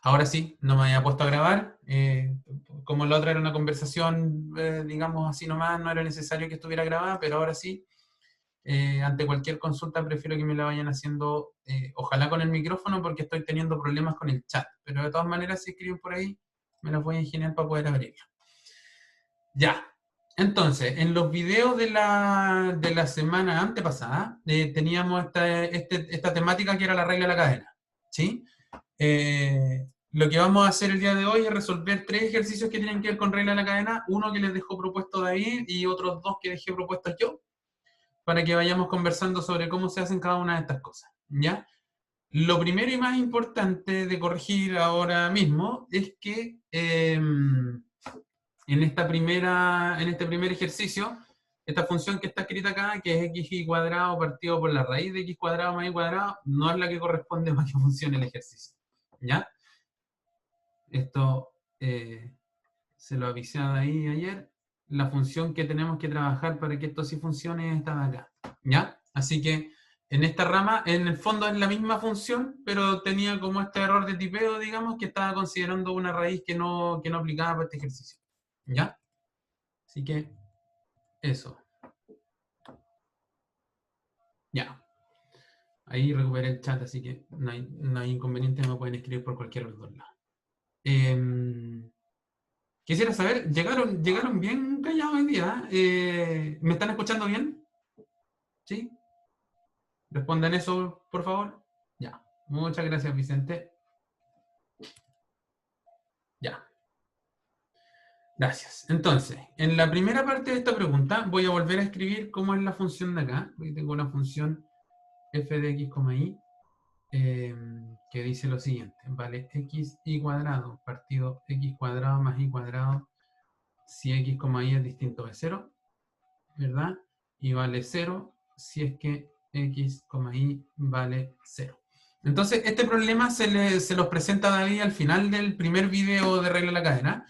Ahora sí, no me había puesto a grabar. Como la otra era una conversación, digamos así nomás, no era necesario que estuviera grabada, pero ahora sí, ante cualquier consulta prefiero que me la vayan haciendo, ojalá con el micrófono, porque estoy teniendo problemas con el chat. Pero de todas maneras, si escriben por ahí, me las voy a ingeniar para poder abrirla. Ya. Entonces, en los videos de la semana antepasada, teníamos esta temática que era la regla de la cadena. ¿Sí? Lo que vamos a hacer el día de hoy es resolver 3 ejercicios que tienen que ver con regla de la cadena, uno que les dejó propuesto David y otros 2 que dejé propuestos yo, para que vayamos conversando sobre cómo se hacen cada una de estas cosas. ¿Ya? Lo primero y más importante de corregir ahora mismo es que en este primer ejercicio, esta función que está escrita acá, que es x cuadrado partido por la raíz de x cuadrado más y cuadrado, no es la que corresponde para que funcione el ejercicio. ¿Ya? Esto se lo avisé ahí ayer. La función que tenemos que trabajar para que esto sí funcione es esta de acá. ¿Ya? Así que en esta rama, en el fondo es la misma función, pero tenía como este error de tipeo, digamos, que estaba considerando una raíz que no aplicaba para este ejercicio. ¿Ya? Así que eso. Ya. Ahí recuperé el chat, así que no hay inconveniente, me pueden escribir por cualquier de los dos lados. Quisiera saber, ¿llegaron bien callados hoy día? ¿Me están escuchando bien? ¿Sí? Respondan eso, por favor. Ya. Muchas gracias, Vicente. Ya. Gracias. Entonces, en la primera parte de esta pregunta voy a volver a escribir cómo es la función de acá. Aquí tengo una función f de x, y, que dice lo siguiente. Vale, x y cuadrado partido x cuadrado más y cuadrado si x, y es distinto de 0, ¿verdad? Y vale 0 si es que x, y vale 0. Entonces, este problema se los presenta a David al final del primer video de regla de la cadena,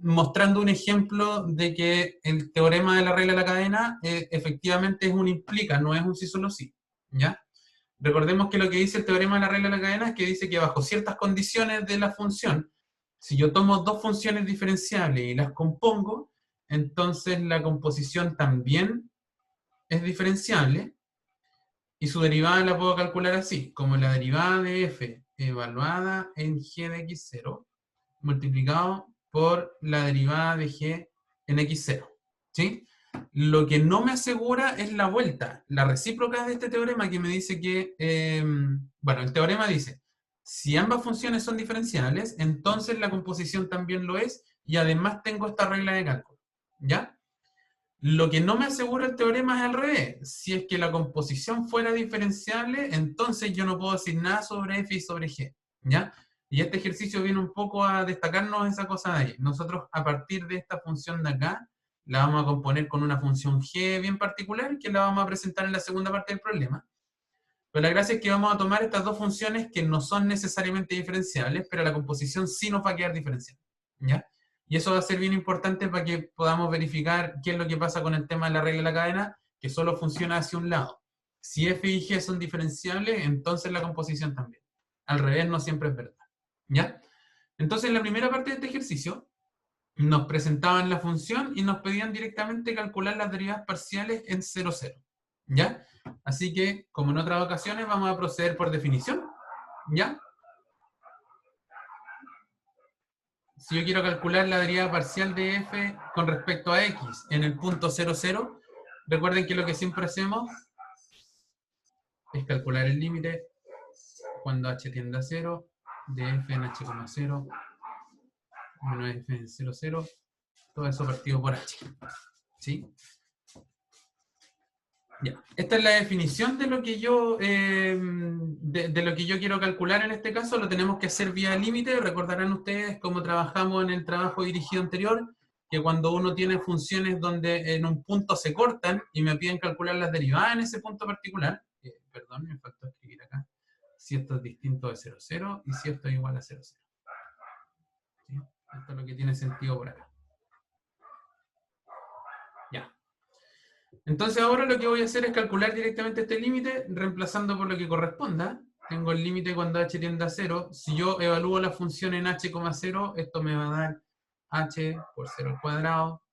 mostrando un ejemplo de que el teorema de la regla de la cadena efectivamente es un implica, no es un sí solo sí. ¿Ya? Recordemos que lo que dice el teorema de la regla de la cadena es que dice que bajo ciertas condiciones de la función, si yo tomo dos funciones diferenciables y las compongo, entonces la composición también es diferenciable y su derivada la puedo calcular así, como la derivada de f evaluada en g de x0 multiplicado por la derivada de g en x0. ¿Sí? Lo que no me asegura es la vuelta, la recíproca de este teorema que me dice que, bueno, el teorema dice, si ambas funciones son diferenciables, entonces la composición también lo es, y además tengo esta regla de cálculo. ¿Ya? Lo que no me asegura el teorema es al revés. Si es que la composición fuera diferenciable, entonces yo no puedo decir nada sobre f y sobre g. ¿Ya? Y este ejercicio viene un poco a destacarnos esa cosa de ahí. Nosotros, a partir de esta función de acá, la vamos a componer con una función g bien particular, que la vamos a presentar en la segunda parte del problema. Pero la gracia es que vamos a tomar estas dos funciones que no son necesariamente diferenciables, pero la composición sí nos va a quedar diferencial. ¿Ya? Y eso va a ser bien importante para que podamos verificar qué es lo que pasa con el tema de la regla de la cadena, que solo funciona hacia un lado. Si f y g son diferenciables, entonces la composición también. Al revés, no siempre es verdad. ¿Ya? Entonces, en la primera parte de este ejercicio, nos presentaban la función y nos pedían directamente calcular las derivadas parciales en 0, 0. ¿Ya? Así que, como en otras ocasiones, vamos a proceder por definición. ¿Ya? Si yo quiero calcular la derivada parcial de f con respecto a x en el punto 0, 0, recuerden que lo que siempre hacemos es calcular el límite cuando h tiende a 0 de f en h, 0 menos f en 0, 0, todo eso partido por h. ¿Sí? Ya. Esta es la definición de lo que yo de lo que yo quiero calcular en este caso. Lo tenemos que hacer vía límite. Recordarán ustedes cómo trabajamos en el trabajo dirigido anterior, que cuando uno tiene funciones donde en un punto se cortan y me piden calcular las derivadas en ese punto particular, perdón, me faltó escribir acá, si esto es distinto de 0, 0 y si esto es igual a 0, 0. ¿Sí? Esto es lo que tiene sentido por acá. Ya. Entonces ahora lo que voy a hacer es calcular directamente este límite, reemplazando por lo que corresponda. tengo el límite cuando h tiende a 0. Si yo evalúo la función en h,0, esto me va a dar h por 0 al cuadrado,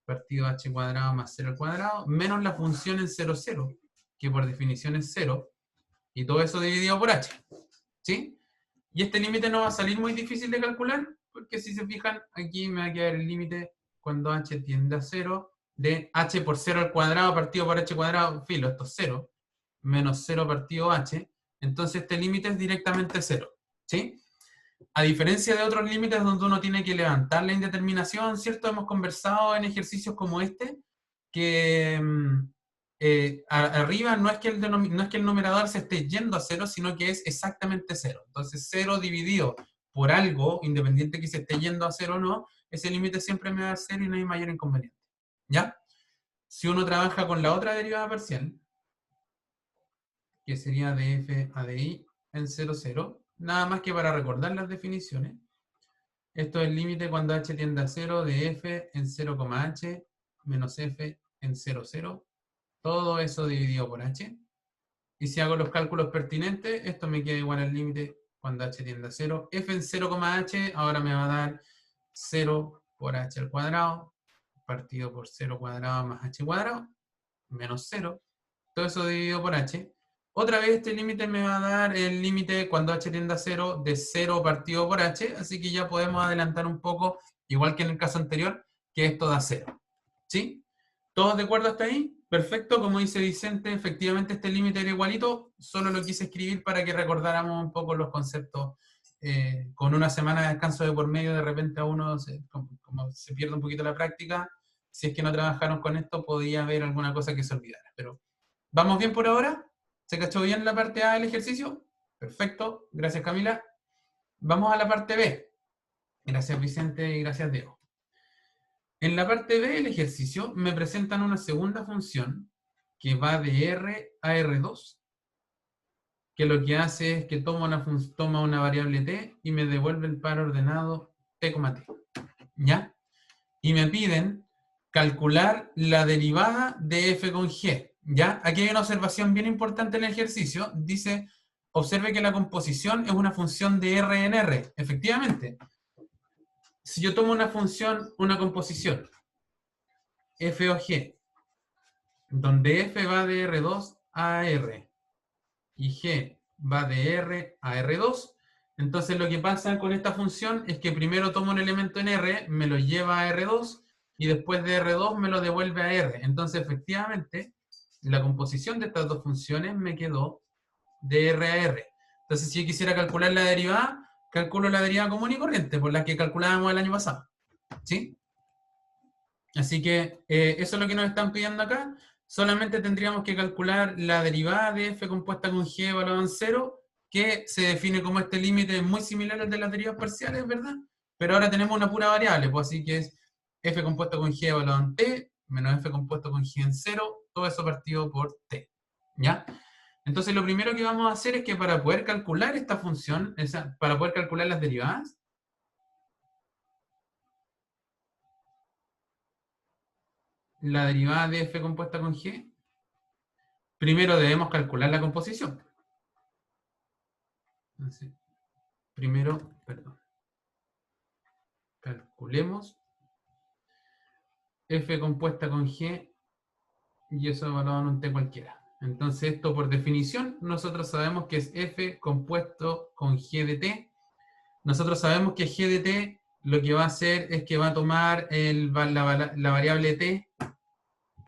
partido h cuadrado más 0 al cuadrado, menos la función en 0, 0, que por definición es 0, y todo eso dividido por h. ¿Sí? Y este límite no va a salir muy difícil de calcular, porque si se fijan, aquí me va a quedar el límite cuando h tiende a 0, de h por 0 al cuadrado partido por h cuadrado, filo, esto es 0, menos 0 partido h, entonces este límite es directamente 0. ¿Sí? A diferencia de otros límites donde uno tiene que levantar la indeterminación, ¿cierto? Hemos conversado en ejercicios como este, que arriba no es que, no es que el numerador se esté yendo a 0, sino que es exactamente 0. Entonces 0 dividido por algo, independiente que se esté yendo a 0 o no, ese límite siempre me va a dar 0 y no hay mayor inconveniente. ¿Ya? Si uno trabaja con la otra derivada parcial, que sería de f a de i en 0, 0, nada más que para recordar las definiciones, esto es el límite cuando h tiende a 0 de f en 0, h menos f en 0, 0. Todo eso dividido por h. Y si hago los cálculos pertinentes, esto me queda igual al límite cuando h tiende a 0. F en 0, h ahora me va a dar 0 por h al cuadrado, partido por 0 cuadrado más h cuadrado, menos 0. Todo eso dividido por h. Otra vez este límite me va a dar el límite cuando h tiende a 0 de 0 partido por h, así que ya podemos adelantar un poco, igual que en el caso anterior, que esto da 0. ¿Sí? ¿Todos de acuerdo hasta ahí? Perfecto, como dice Vicente, efectivamente este límite era igualito, solo lo quise escribir para que recordáramos un poco los conceptos. Con una semana de descanso de por medio, de repente a uno, como se pierde un poquito la práctica, si es que no trabajaron con esto, podía haber alguna cosa que se olvidara. Pero, ¿vamos bien por ahora? ¿Se cachó bien la parte A del ejercicio? Perfecto, gracias Camila. Vamos a la parte B. Gracias Vicente y gracias Diego. En la parte B del ejercicio me presentan una segunda función que va de R a R2, que lo que hace es que toma una variable t y me devuelve el par ordenado t, t. ¿Ya? Y me piden calcular la derivada de f con g. ¿Ya? Aquí hay una observación bien importante en el ejercicio. Dice, observe que la composición es una función de R en R. Efectivamente, si yo tomo una función, una composición, f o g, donde f va de R2 a R y g va de R a R2, entonces lo que pasa con esta función es que primero tomo un elemento en R, me lo lleva a R2 y después de R2 me lo devuelve a R. Entonces efectivamente la composición de estas dos funciones me quedó de R a R. Entonces si yo quisiera calcular la derivada, calculo la derivada común y corriente, por la que calculábamos el año pasado. ¿Sí? Así que eso es lo que nos están pidiendo acá. Solamente tendríamos que calcular la derivada de f compuesta con g evaluado en 0, que se define como este límite muy similar al de las derivas parciales, ¿verdad? Pero ahora tenemos una pura variable, pues así que es f compuesto con g evaluado en t, menos f compuesto con g en 0, todo eso partido por t. ¿Ya? Entonces lo primero que vamos a hacer es que para poder calcular esta función, para poder calcular las derivadas, la derivada de f compuesta con g, primero debemos calcular la composición. Entonces, primero, calculemos f compuesta con g y eso evaluado en un t cualquiera. Entonces esto por definición, nosotros sabemos que es f compuesto con g de t. Nosotros sabemos que g de t lo que va a hacer es que va a tomar la variable t,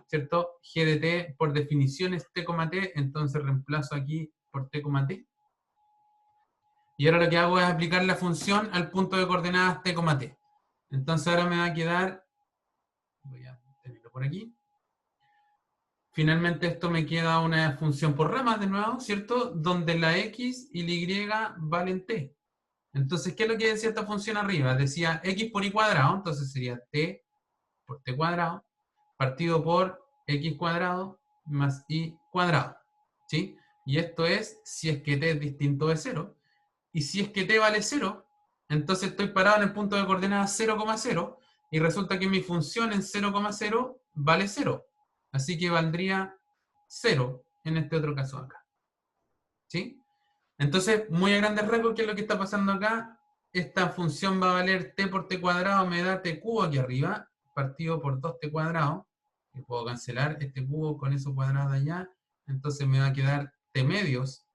¿cierto? G de t por definición es t, entonces reemplazo aquí por t, t. Y ahora lo que hago es aplicar la función al punto de coordenadas t, t. Entonces ahora me va a quedar, voy a tenerlo por aquí. Finalmente esto me queda una función por ramas de nuevo, ¿cierto? Donde la x y la y valen t. Entonces, ¿qué es lo que decía esta función arriba? Decía x por y cuadrado, entonces sería t por t cuadrado, partido por x cuadrado más y cuadrado. ¿Sí? Y esto es si es que t es distinto de 0. Y si es que t vale 0, entonces estoy parado en el punto de coordenadas 0, 0, y resulta que mi función en 0, 0 vale 0. Así que valdría 0 en este otro caso acá. ¿Sí? Entonces, muy a grandes rasgos, ¿qué es lo que está pasando acá? Esta función va a valer t por t cuadrado, me da t cubo aquí arriba, partido por 2t cuadrado, y puedo cancelar este cubo con eso cuadrado de allá, entonces me va a quedar t medios,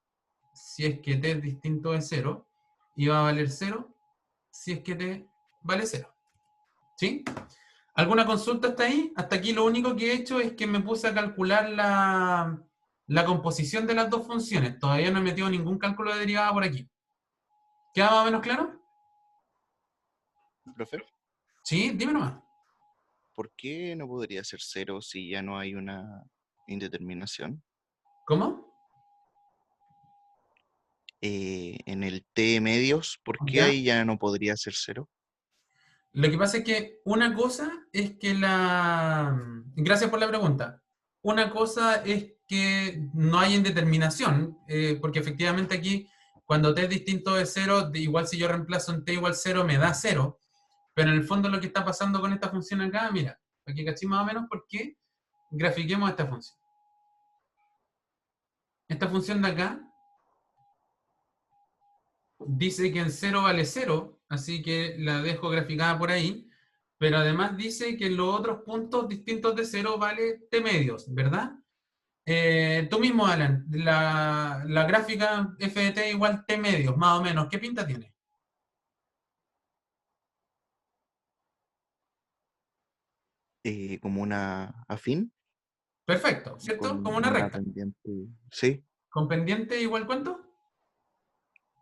si es que t es distinto de 0, y va a valer 0, si es que t vale 0. ¿Sí? ¿Alguna consulta hasta ahí? Hasta aquí lo único que he hecho es que me puse a calcular la composición de las dos funciones. Todavía no he metido ningún cálculo de derivada por aquí. ¿Queda más o menos claro? Profe, Sí, dime nomás. ¿por qué no podría ser 0 si ya no hay una indeterminación? ¿Cómo? En el T medios, ¿por qué Ya. ahí ya no podría ser 0? Lo que pasa es que una cosa es que la... Gracias por la pregunta. Una cosa es que no hay indeterminación, porque efectivamente aquí, cuando t es distinto de 0, igual si yo reemplazo en t igual 0, me da 0. Pero en el fondo lo que está pasando con esta función acá, mira, aquí caché más o menos por qué grafiquemos esta función. Esta función de acá dice que en 0 vale 0, así que la dejo graficada por ahí, pero además dice que en los otros puntos distintos de 0 vale t medios, ¿verdad? Tú mismo, Alan, la gráfica f de t igual t medios, más o menos, ¿qué pinta tiene? Como una afín Perfecto, ¿cierto? con Como una una recta. pendiente, sí, ¿Con pendiente igual cuánto?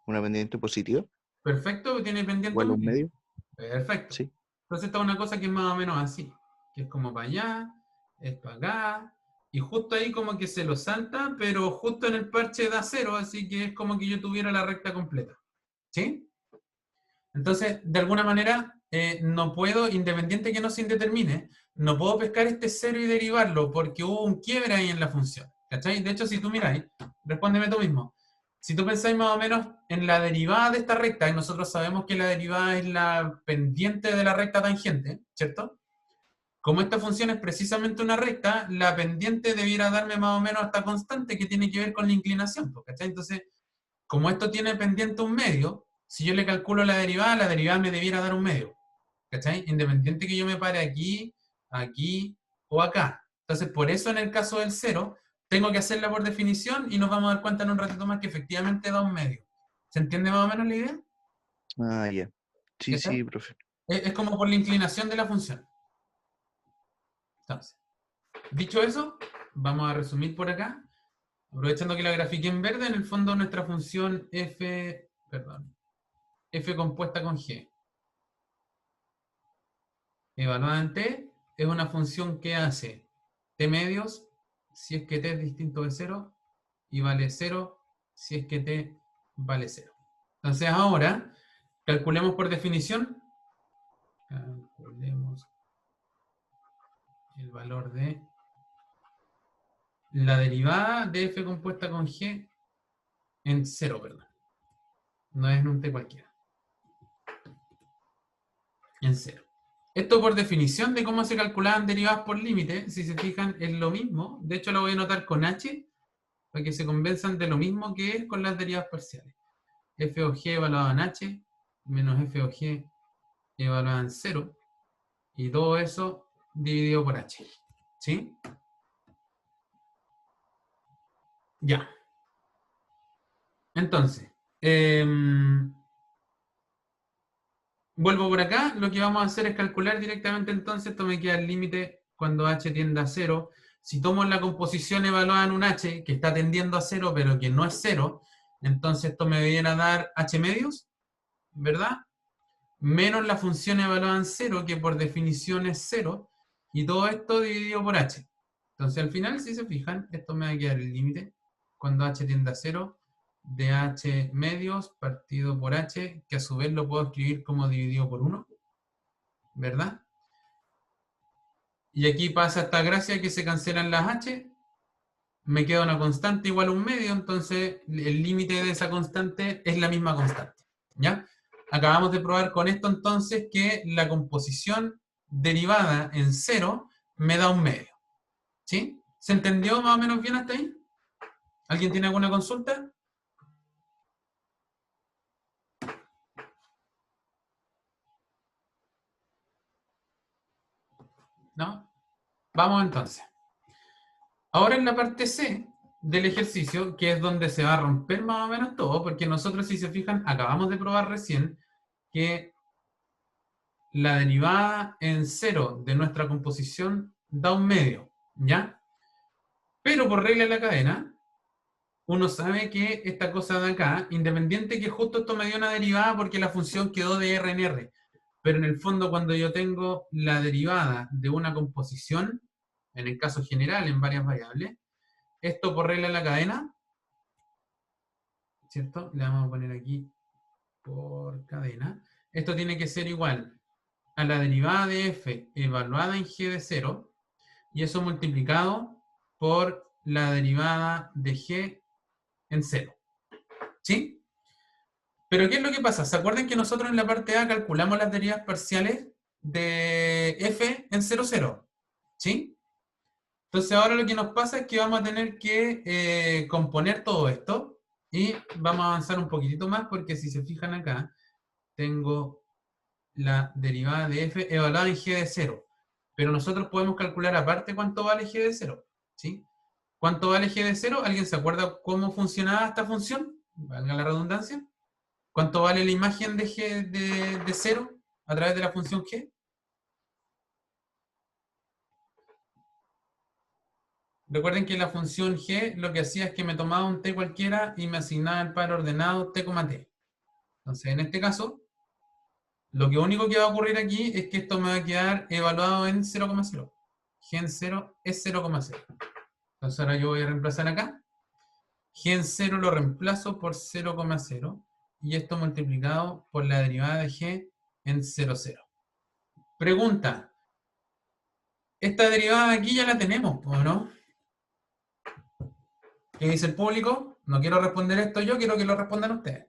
una pendiente positiva, Perfecto, tiene pendiente igual a un un medio. medio, Perfecto. sí. Entonces esta es una cosa que es más o menos así, que es como para allá, es para acá, y justo ahí como que se lo salta, pero justo en el parche da 0, así que es como que yo tuviera la recta completa. ¿Sí? Entonces, de alguna manera, no puedo, independiente que no se indetermine, no puedo pescar este 0 y derivarlo, porque hubo un quiebre ahí en la función. ¿Cachai? De hecho, si tú miráis, respóndeme tú mismo. Si tú pensáis más o menos en la derivada de esta recta, y nosotros sabemos que la derivada es la pendiente de la recta tangente, ¿cierto? Como esta función es precisamente una recta, la pendiente debiera darme más o menos esta constante que tiene que ver con la inclinación, ¿cachai? Entonces, como esto tiene pendiente un medio, si yo le calculo la derivada me debiera dar un medio, ¿cachai? Independiente que yo me pare aquí, aquí o acá. Entonces, por eso en el caso del cero, tengo que hacerla por definición y nos vamos a dar cuenta en un ratito más que efectivamente da un medio. ¿Se entiende más o menos la idea? Ah, ya. Sí, ¿Cachai? sí, profe. Es como por la inclinación de la función. Entonces, dicho eso, vamos a resumir por acá. Aprovechando que la grafiqué en verde, en el fondo nuestra función f compuesta con g, evaluada en t, es una función que hace t medios si es que t es distinto de 0 y vale 0 si es que t vale 0. Entonces ahora, calculemos por definición, calculemos el valor de la derivada de f compuesta con g en 0, perdón. No es en un t cualquiera, en 0. Esto por definición de cómo se calculaban derivadas por límite, si se fijan, es lo mismo. De hecho, lo voy a anotar con h, para que se convenzan de lo mismo que es con las derivadas parciales. F o g evaluado en h, menos f o g evaluado en 0, y todo eso dividido por h. ¿Sí? Ya. Entonces, vuelvo por acá, lo que vamos a hacer es calcular directamente entonces, esto me queda el límite cuando h tiende a 0. Si tomo la composición evaluada en un h, que está tendiendo a 0, pero que no es 0, entonces esto me viene a dar h medios, ¿verdad? Menos la función evaluada en 0, que por definición es 0, y todo esto dividido por h. Entonces al final, si se fijan, esto me va a quedar el límite cuando h tiende a 0 de h medios partido por h, que a su vez lo puedo escribir como dividido por 1, ¿verdad? Y aquí pasa esta gracia que se cancelan las h, me queda una constante igual a un medio, entonces el límite de esa constante es la misma constante, ¿ya? Acabamos de probar con esto entonces que la composición derivada en 0 me da un medio, ¿sí? ¿Se entendió más o menos bien hasta ahí? ¿Alguien tiene alguna consulta? ¿No? Vamos entonces. Ahora en la parte C del ejercicio, que es donde se va a romper más o menos todo, porque nosotros, si se fijan, acabamos de probar recién que la derivada en cero de nuestra composición da un medio, ¿ya? Pero por regla de la cadena, uno sabe que esta cosa de acá, independiente que justo esto me dio una derivada porque la función quedó de R en R, pero en el fondo cuando yo tengo la derivada de una composición, en el caso general en varias variables, esto por regla de la cadena, ¿cierto? Le vamos a poner aquí por cadena. Esto tiene que ser igual a la derivada de f evaluada en g de 0 y eso multiplicado por la derivada de g en 0. ¿Sí? Pero ¿qué es lo que pasa? ¿Se acuerdan que nosotros en la parte A calculamos las derivadas parciales de f en 0, 0? ¿Sí? Entonces ahora lo que nos pasa es que vamos a tener que componer todo esto y vamos a avanzar un poquitito más porque si se fijan acá, tengo la derivada de f evaluada en g de 0. Pero nosotros podemos calcular aparte cuánto vale g de 0. ¿Sí? ¿Cuánto vale g de 0? ¿Alguien se acuerda cómo funcionaba esta función? Valga la redundancia. ¿Cuánto vale la imagen de g de 0 a través de la función g? Recuerden que la función g lo que hacía es que me tomaba un t cualquiera y me asignaba el par ordenado t, t. Entonces, en este caso, lo que único que va a ocurrir aquí es que esto me va a quedar evaluado en 0,0. G en 0 es 0,0. Entonces ahora yo voy a reemplazar acá. G en 0 lo reemplazo por 0,0 y esto multiplicado por la derivada de g en 0,0. Pregunta. Esta derivada de aquí ya la tenemos, ¿o no? ¿Qué dice el público? No quiero responder esto yo, quiero que lo respondan ustedes.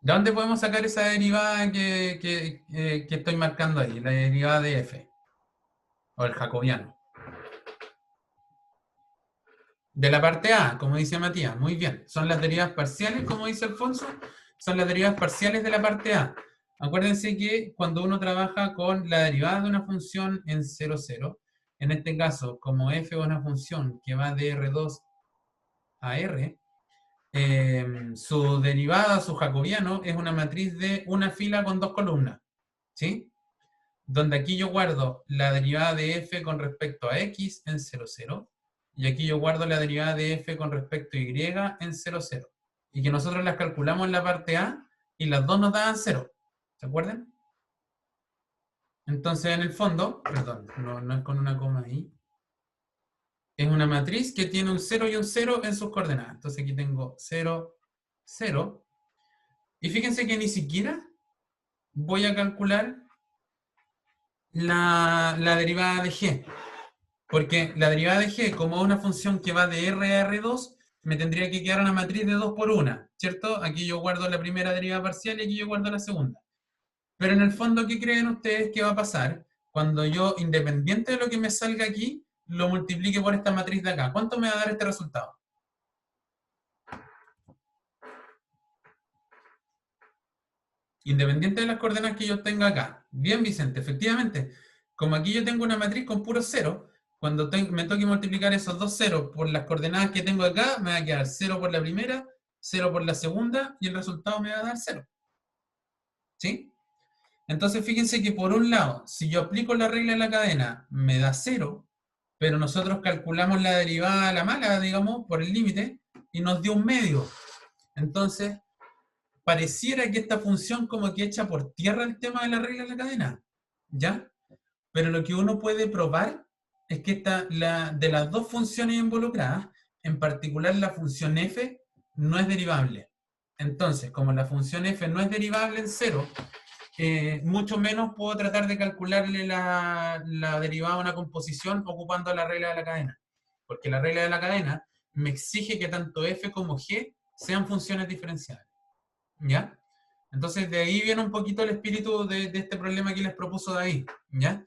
¿De dónde podemos sacar esa derivada que estoy marcando ahí? La derivada de f. O el jacobiano. De la parte A, como dice Matías. Muy bien. Son las derivadas parciales, como dice Alfonso. Son las derivadas parciales de la parte A. Acuérdense que cuando uno trabaja con la derivada de una función en 0, 0, en este caso, como f es una función que va de R2 a R, su derivada, su jacobiano, es una matriz de una fila con dos columnas. ¿Sí? Donde aquí yo guardo la derivada de f con respecto a x en 0, 0, y aquí yo guardo la derivada de f con respecto a y en 0, 0. Y que nosotros las calculamos en la parte A y las dos nos daban 0. ¿Se acuerdan? Entonces, en el fondo, perdón, no es con una coma ahí, es una matriz que tiene un 0 y un 0 en sus coordenadas. Entonces aquí tengo 0, 0. Y fíjense que ni siquiera voy a calcular la derivada de g. Porque la derivada de g, como es una función que va de R a R2, me tendría que quedar una matriz de 2 por 1, ¿cierto? Aquí yo guardo la primera derivada parcial y aquí yo guardo la segunda. Pero en el fondo, ¿qué creen ustedes que va a pasar cuando yo, independiente de lo que me salga aquí, lo multiplique por esta matriz de acá? ¿Cuánto me va a dar este resultado? Independiente de las coordenadas que yo tenga acá. Bien, Vicente, efectivamente, como aquí yo tengo una matriz con puro cero, cuando me toque multiplicar esos dos ceros por las coordenadas que tengo acá, me va a quedar 0 por la primera, 0 por la segunda, y el resultado me va a dar 0. ¿Sí? Entonces fíjense que por un lado, si yo aplico la regla de la cadena, me da 0, pero nosotros calculamos la derivada a la mala, digamos, por el límite, y nos dio un medio. Entonces, pareciera que esta función como que echa por tierra el tema de la regla de la cadena, ¿ya? Pero lo que uno puede probar es que de las dos funciones involucradas, en particular la función f, no es derivable. Entonces, como la función f no es derivable en cero, mucho menos puedo tratar de calcularle la derivada a una composición ocupando la regla de la cadena. Porque la regla de la cadena me exige que tanto f como g sean funciones diferenciables. ¿Ya? Entonces de ahí viene un poquito el espíritu de este problema que les propuso David, ¿ya?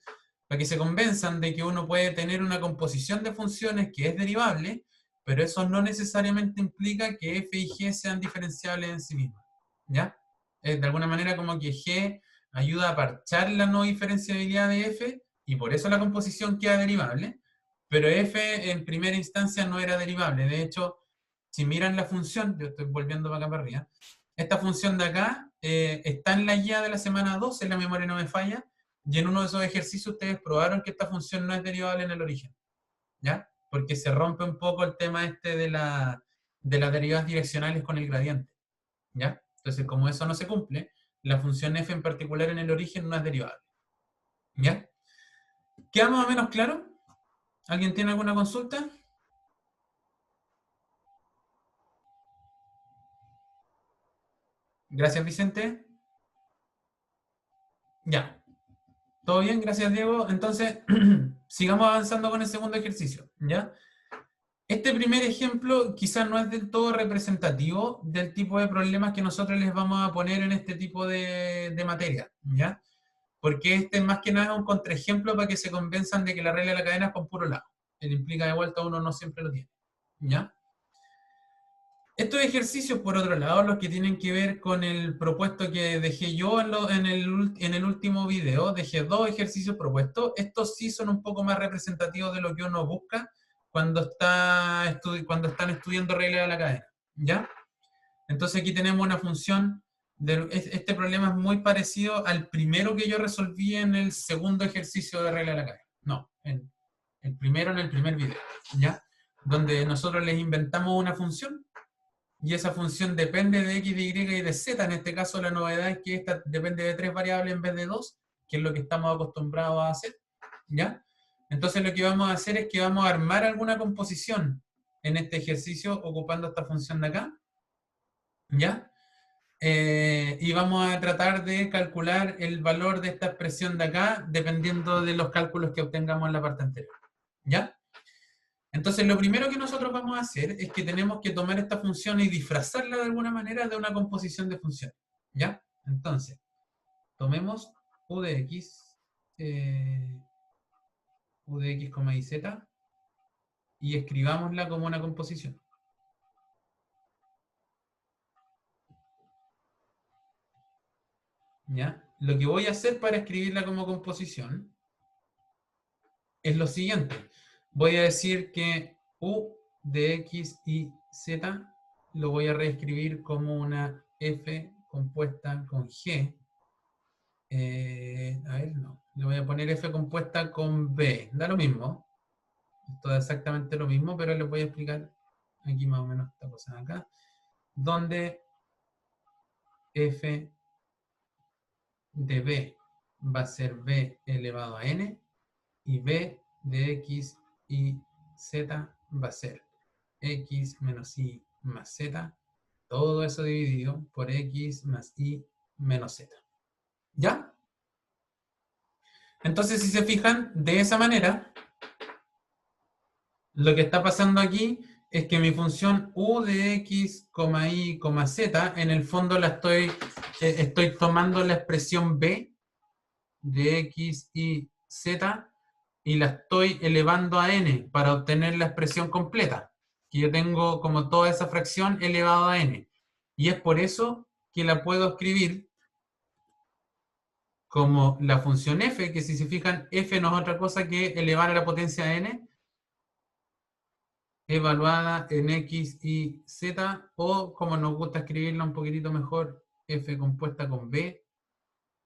Para que se convenzan de que uno puede tener una composición de funciones que es derivable, pero eso no necesariamente implica que f y g sean diferenciables en sí mismas. ¿ya? De alguna manera como que G ayuda a parchar la no diferenciabilidad de F, y por eso la composición queda derivable, pero F en primera instancia no era derivable. De hecho, si miran la función, yo estoy volviendo para acá para arriba, esta función de acá está en la guía de la semana 2, en la memoria no me falla, y en uno de esos ejercicios ustedes probaron que esta función no es derivable en el origen, ¿ya? Porque se rompe un poco el tema este de las derivadas direccionales con el gradiente, ¿ya? Entonces, como eso no se cumple, la función f en particular en el origen no es derivable, ¿ya? ¿Queda más o menos claro? ¿Alguien tiene alguna consulta? Gracias, Vicente. Ya. ¿Todo bien? Gracias, Diego. Entonces, sigamos avanzando con el segundo ejercicio, ¿ya? Este primer ejemplo quizás no es del todo representativo del tipo de problemas que nosotros les vamos a poner en este tipo de materia, ¿ya? Porque este más que nada es un contraejemplo para que se convenzan de que la regla de la cadena es con puro lado. El implica de vuelta uno no siempre lo tiene, ¿ya? Estos ejercicios, por otro lado, los que tienen que ver con el propuesto que dejé yo en el último video, dejé dos ejercicios propuestos. Estos sí son un poco más representativos de lo que uno busca cuando están estudiando reglas de la cadena, ¿ya? Entonces aquí tenemos una función, este problema es muy parecido al primero que yo resolví en el segundo ejercicio de regla de la cadena. No, en el primero, en el primer video, ¿ya? Donde nosotros les inventamos una función y esa función depende de x, de y y de z. En este caso la novedad es que esta depende de 3 variables en vez de 2, que es lo que estamos acostumbrados a hacer, ¿ya? Entonces lo que vamos a hacer es que vamos a armar alguna composición en este ejercicio ocupando esta función de acá, ¿ya? Y vamos a tratar de calcular el valor de esta expresión de acá dependiendo de los cálculos que obtengamos en la parte anterior, ¿ya? Entonces, lo primero que nosotros vamos a hacer es que tenemos que tomar esta función y disfrazarla de alguna manera de una composición de funciones, ¿ya? Entonces, tomemos u de x, u de x, y z, y escribámosla como una composición, ¿ya? Lo que voy a hacer para escribirla como composición es lo siguiente. Voy a decir que u de x y z lo voy a reescribir como una f compuesta con g. A ver, no. Le voy a poner f compuesta con b. Da lo mismo. Esto da exactamente lo mismo, pero les voy a explicar aquí más o menos esta cosa de acá. Donde f de b va a ser b elevado a n y b de x y z va a ser x menos y más z, todo eso dividido por x más y menos z. ¿Ya? Entonces, si se fijan, de esa manera, lo que está pasando aquí es que mi función u de x, y, z, en el fondo estoy tomando la expresión b de x y z y la estoy elevando a n para obtener la expresión completa, que yo tengo como toda esa fracción elevado a n. Y es por eso que la puedo escribir como la función f, que si se fijan, f no es otra cosa que elevar a la potencia n, evaluada en x y z, o como nos gusta escribirla un poquitito mejor, f compuesta con b,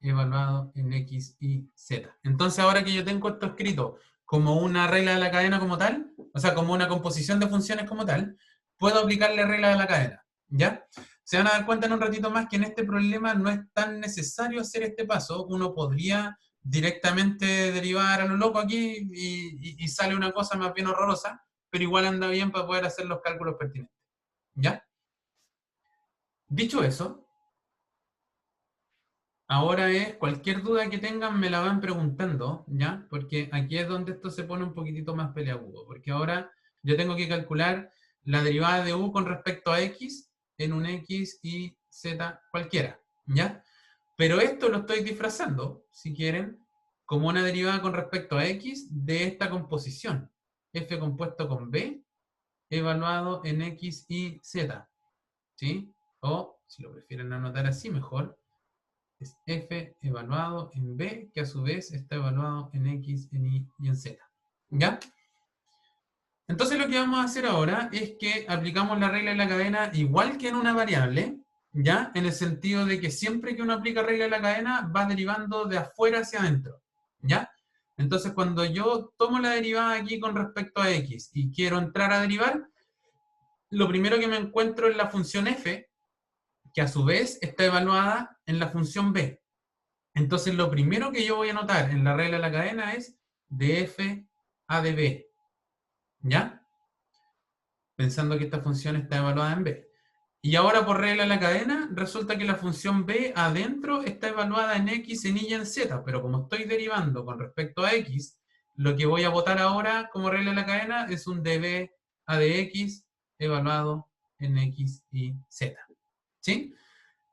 evaluado en x y z. Entonces ahora que yo tengo esto escrito como una regla de la cadena como tal, o sea, como una composición de funciones como tal, puedo aplicarle regla de la cadena, ¿ya? Se van a dar cuenta en un ratito más que en este problema no es tan necesario hacer este paso. Uno podría directamente derivar a lo loco aquí y sale una cosa más bien horrorosa, pero igual anda bien para poder hacer los cálculos pertinentes, ¿ya? Dicho eso, ahora es, cualquier duda que tengan me la van preguntando, ¿ya? Porque aquí es donde esto se pone un poquitito más peleagudo, porque ahora yo tengo que calcular la derivada de u con respecto a x en un x y z cualquiera, ¿ya? Pero esto lo estoy disfrazando, si quieren, como una derivada con respecto a x de esta composición, f compuesto con b, evaluado en x y z, ¿sí? O si lo prefieren anotar así mejor, es f evaluado en b, que a su vez está evaluado en x, en y y en z. ¿Ya? Entonces lo que vamos a hacer ahora es que aplicamos la regla de la cadena igual que en una variable, ¿ya? En el sentido de que siempre que uno aplica regla de la cadena va derivando de afuera hacia adentro, ¿ya? Entonces cuando yo tomo la derivada aquí con respecto a x y quiero entrar a derivar, lo primero que me encuentro es la función f, que a su vez está evaluada en la función b. Entonces lo primero que yo voy a anotar en la regla de la cadena es de f a de b, ¿ya? Pensando que esta función está evaluada en b. Y ahora por regla de la cadena, resulta que la función b adentro está evaluada en x, en y y en z, pero como estoy derivando con respecto a x, lo que voy a botar ahora como regla de la cadena es un db a de x evaluado en x y z. ¿Sí?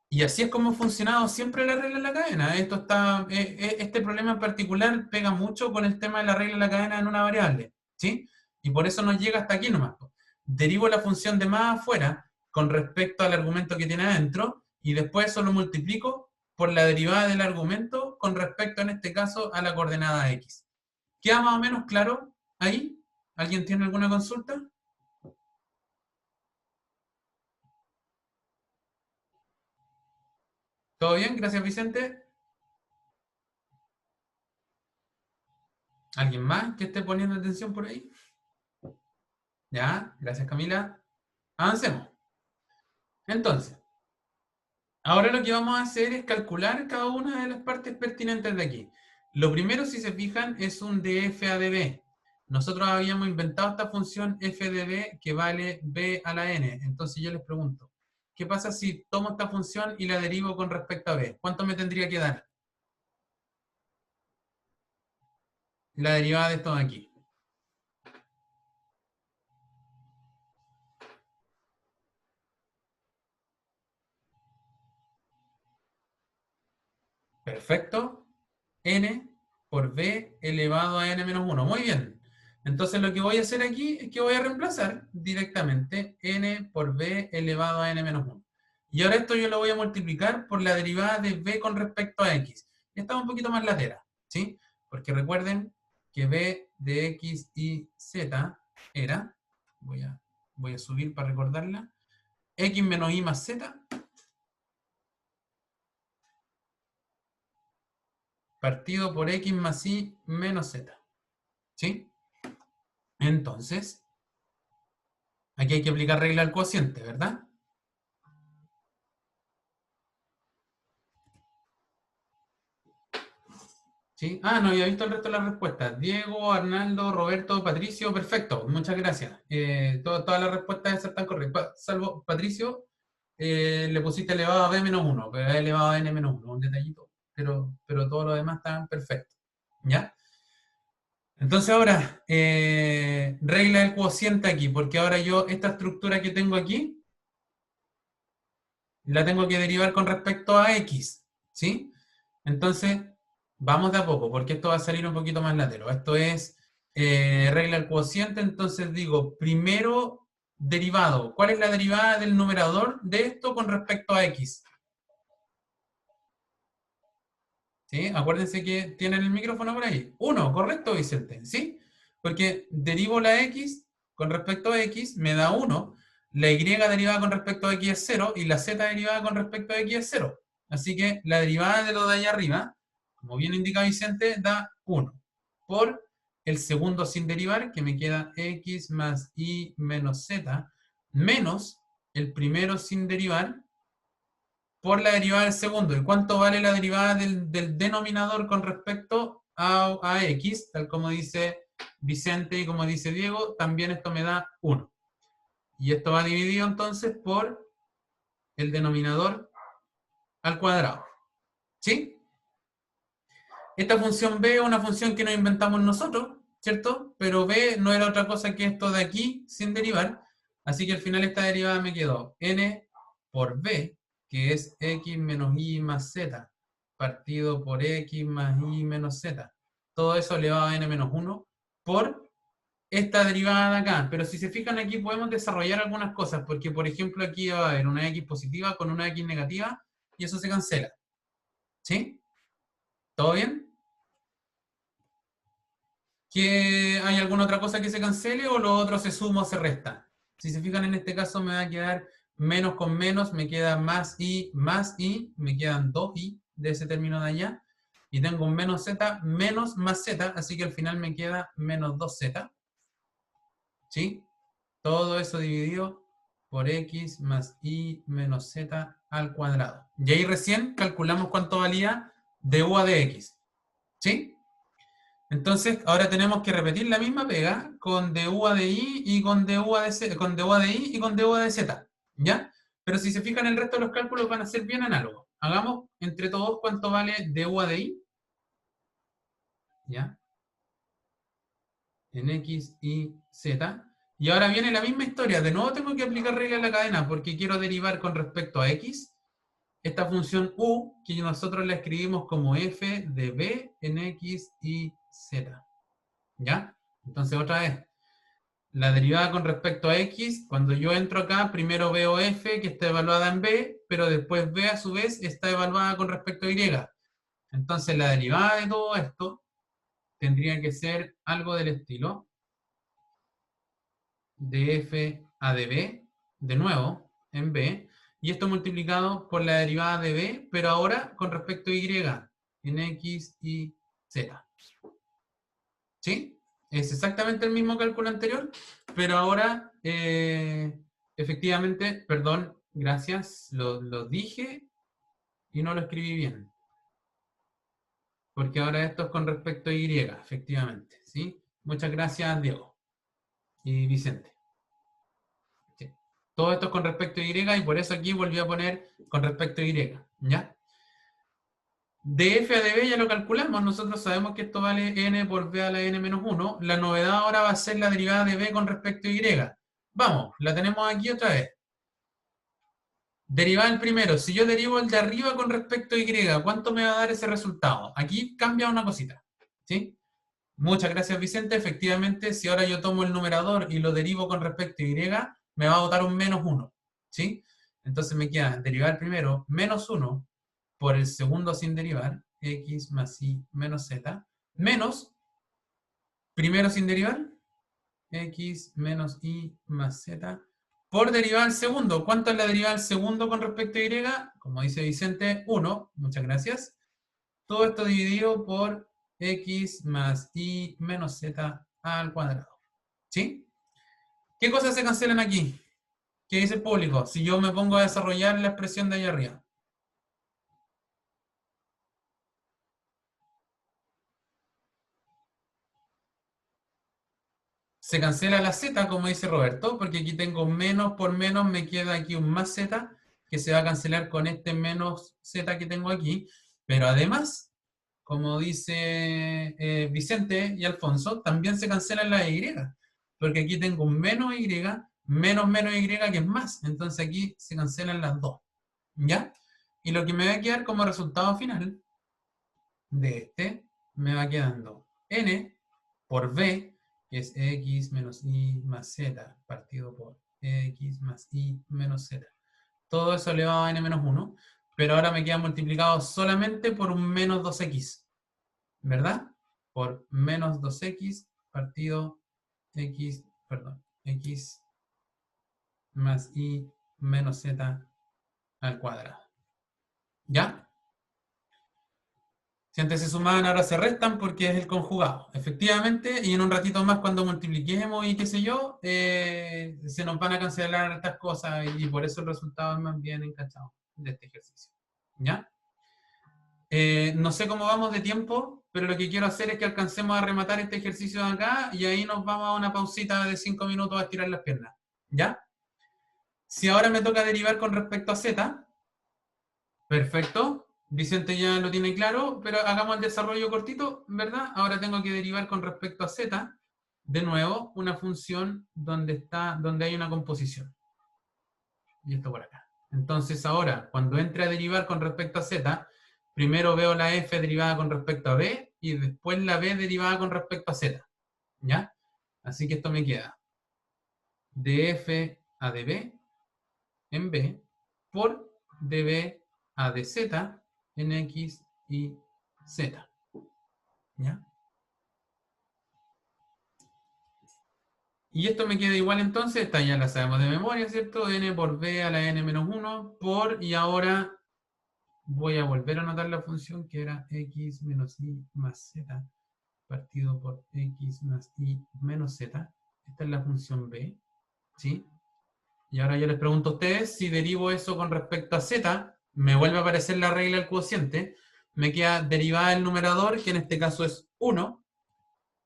Y así es como ha funcionado siempre la regla de la cadena. Este problema en particular pega mucho con el tema de la regla de la cadena en una variable. ¿Sí? Y por eso nos llega hasta aquí nomás. Derivo la función de más afuera con respecto al argumento que tiene adentro y después eso lo multiplico por la derivada del argumento con respecto, en este caso, a la coordenada x. ¿Queda más o menos claro ahí? ¿Alguien tiene alguna consulta? ¿Todo bien? Gracias, Vicente. ¿Alguien más que esté poniendo atención por ahí? Ya, gracias, Camila. Avancemos. Entonces, ahora lo que vamos a hacer es calcular cada una de las partes pertinentes de aquí. Lo primero, si se fijan, es un df a db. Nosotros habíamos inventado esta función f de b que vale b a la n. Entonces yo les pregunto, ¿qué pasa si tomo esta función y la derivo con respecto a b? ¿Cuánto me tendría que dar? La derivada de esto de aquí. Perfecto. N por b elevado a n menos 1. Muy bien. Entonces lo que voy a hacer aquí es que voy a reemplazar directamente n por b elevado a n menos 1. Y ahora esto yo lo voy a multiplicar por la derivada de b con respecto a x. Y esta es un poquito más latera, ¿sí? Porque recuerden que b de x y z era, voy a subir para recordarla, x menos y más z partido por x más y menos z. ¿Sí? Entonces, aquí hay que aplicar regla al cociente, ¿verdad? ¿Sí? Ah, no había visto el resto de las respuestas. Diego, Arnaldo, Roberto, Patricio, perfecto, muchas gracias. Todas las respuestas están correctas, salvo Patricio, le pusiste elevado a b menos 1, pero es elevado a n menos 1, un detallito, pero todo lo demás está perfecto. ¿Ya? Entonces ahora, regla del cociente aquí, porque ahora yo esta estructura que tengo aquí, la tengo que derivar con respecto a x, ¿sí? Entonces, vamos de a poco, porque esto va a salir un poquito más latero. Esto es regla del cociente, entonces digo, primero derivado. ¿Cuál es la derivada del numerador de esto con respecto a x? ¿Sí? Acuérdense que tienen el micrófono por ahí. 1, ¿correcto, Vicente? ¿Sí? Porque derivo la x con respecto a x, me da 1, la y derivada con respecto a x es 0 y la z derivada con respecto a x es 0. Así que la derivada de lo de allá arriba, como bien indica Vicente, da 1 por el segundo sin derivar, que me queda x más y menos z, menos el primero sin derivar, por la derivada del segundo. ¿Y cuánto vale la derivada del denominador con respecto a x? Tal como dice Vicente y como dice Diego, también esto me da 1. Y esto va dividido entonces por el denominador al cuadrado. ¿Sí? Esta función b es una función que nos inventamos nosotros, ¿cierto? Pero b no era otra cosa que esto de aquí sin derivar. Así que al final esta derivada me quedó n por b, que es x menos y más z, partido por x más y menos z. Todo eso elevado a n menos 1 por esta derivada de acá. Pero si se fijan aquí podemos desarrollar algunas cosas, porque por ejemplo aquí va a haber una x positiva con una x negativa, y eso se cancela. ¿Sí? ¿Todo bien? ¿Que hay alguna otra cosa que se cancele o lo otro se suma o se resta? Si se fijan en este caso me va a quedar menos con menos, me queda más y, me quedan 2i de ese término de allá, y tengo un menos z, menos más z, así que al final me queda menos 2z, ¿sí? Todo eso dividido por x más y menos z al cuadrado. Y ahí recién calculamos cuánto valía du a dx, ¿sí? Entonces, ahora tenemos que repetir la misma pega con du a de i y con du a de z, con du a de i y con du a de z, ¿ya? Pero si se fijan, el resto de los cálculos van a ser bien análogos. Hagamos entre todos cuánto vale du a de i, ¿ya? En x, y, z. Y ahora viene la misma historia. De nuevo tengo que aplicar regla de la cadena porque quiero derivar con respecto a x esta función u, que nosotros la escribimos como f de b en x, y, z. ¿Ya? Entonces otra vez, la derivada con respecto a x, cuando yo entro acá, primero veo f, que está evaluada en b, pero después b a su vez está evaluada con respecto a y. Entonces la derivada de todo esto tendría que ser algo del estilo de f a de b, de nuevo, en b, y esto multiplicado por la derivada de b, pero ahora con respecto a y, en x, y, z. ¿Sí? Es exactamente el mismo cálculo anterior, pero ahora, efectivamente, perdón, gracias, lo dije y no lo escribí bien. Porque ahora esto es con respecto a y, efectivamente, ¿sí? Muchas gracias, Diego y Vicente. Sí. Todo esto es con respecto a y, y por eso aquí volví a poner con respecto a y, ¿ya? De f a de b ya lo calculamos, nosotros sabemos que esto vale n por b a la n menos 1. La novedad ahora va a ser la derivada de b con respecto a y. Vamos, la tenemos aquí otra vez. Derivar el primero. Si yo derivo el de arriba con respecto a y, ¿cuánto me va a dar ese resultado? Aquí cambia una cosita, ¿sí? Muchas gracias, Vicente. Efectivamente, si ahora yo tomo el numerador y lo derivo con respecto a y, me va a botar un menos 1, ¿sí? Entonces me queda derivar el primero menos 1 por el segundo sin derivar, x más y menos z, menos primero sin derivar, x menos y más z, por derivar el segundo. ¿Cuánto es la derivada del segundo con respecto a y? Como dice Vicente, 1. Muchas gracias. Todo esto dividido por x más y menos z al cuadrado. ¿Sí? ¿Qué cosas se cancelan aquí? ¿Qué dice el público? Si yo me pongo a desarrollar la expresión de ahí arriba. Se cancela la z, como dice Roberto, porque aquí tengo menos por menos, me queda aquí un más z, que se va a cancelar con este menos z que tengo aquí. Pero además, como dice Vicente y Alfonso, también se cancelan las y, porque aquí tengo un menos y, menos menos y, que es más. Entonces aquí se cancelan las dos. ¿Ya? Y lo que me va a quedar como resultado final de este, me va quedando n por b, que es x menos y más z, partido por x más y menos z. Todo eso elevado a n menos 1, pero ahora me queda multiplicado solamente por un menos 2x, ¿verdad? Por menos 2x partido x, perdón, x más y menos z al cuadrado. ¿Ya? Si antes se sumaban, ahora se restan porque es el conjugado. Efectivamente, y en un ratito más cuando multipliquemos y qué sé yo, se nos van a cancelar estas cosas y por eso el resultado es más bien encachado de este ejercicio. ¿Ya? No sé cómo vamos de tiempo, pero lo que quiero hacer es que alcancemos a rematar este ejercicio de acá y ahí nos vamos a una pausita de 5 minutos a estirar las piernas. ¿Ya? Si ahora me toca derivar con respecto a z, perfecto. Vicente ya lo tiene claro, pero hagamos el desarrollo cortito, ¿verdad? Ahora tengo que derivar con respecto a z, de nuevo, una función donde hay una composición. Y esto por acá. Entonces ahora, cuando entre a derivar con respecto a z, primero veo la f derivada con respecto a b y después la b derivada con respecto a z. ¿Ya? Así que esto me queda de f a db en b por db a dz en x y z. ¿Ya? Y esto me queda igual entonces, esta ya la sabemos de memoria, ¿cierto? N por b a la n menos 1 por, y ahora voy a volver a anotar la función que era x menos y más z partido por x más y menos z. Esta es la función b, ¿sí? Y ahora yo les pregunto a ustedes, si derivo eso con respecto a z, me vuelve a aparecer la regla del cociente, me queda derivada del numerador, que en este caso es 1,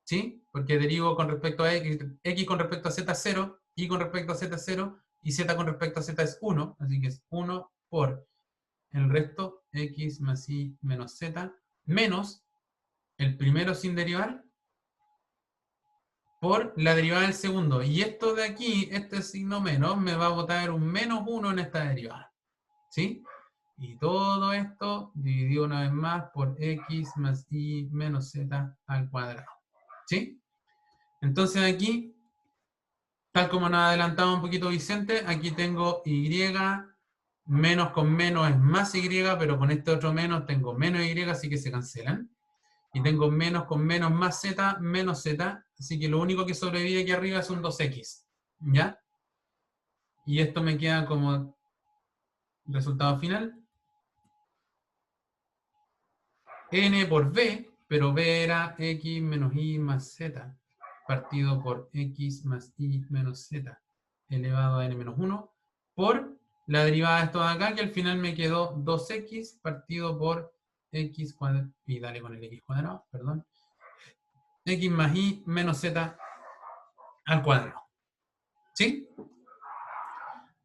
¿sí? Porque derivo con respecto a x con respecto a z es 0, y con respecto a z es 0, y z con respecto a z es 1, así que es 1 por el resto, x más y menos z, menos el primero sin derivar, por la derivada del segundo. Y esto de aquí, este signo menos, me va a botar un menos 1 en esta derivada. ¿Sí? Y todo esto dividido una vez más por x más y menos z al cuadrado. ¿Sí? Entonces aquí, tal como nos ha adelantado un poquito Vicente, aquí tengo y menos con menos es más y, pero con este otro menos tengo menos y, así que se cancelan. Y tengo menos con menos más z, menos z, así que lo único que sobrevive aquí arriba es un 2x. ¿Ya? Y esto me queda como resultado final. N por b, pero b era x menos y más z, partido por x más y menos z, elevado a n menos 1, por la derivada de esto de acá, que al final me quedó 2x partido por x cuadrado, y dale con el x cuadrado, perdón, x más y menos z al cuadrado. ¿Sí?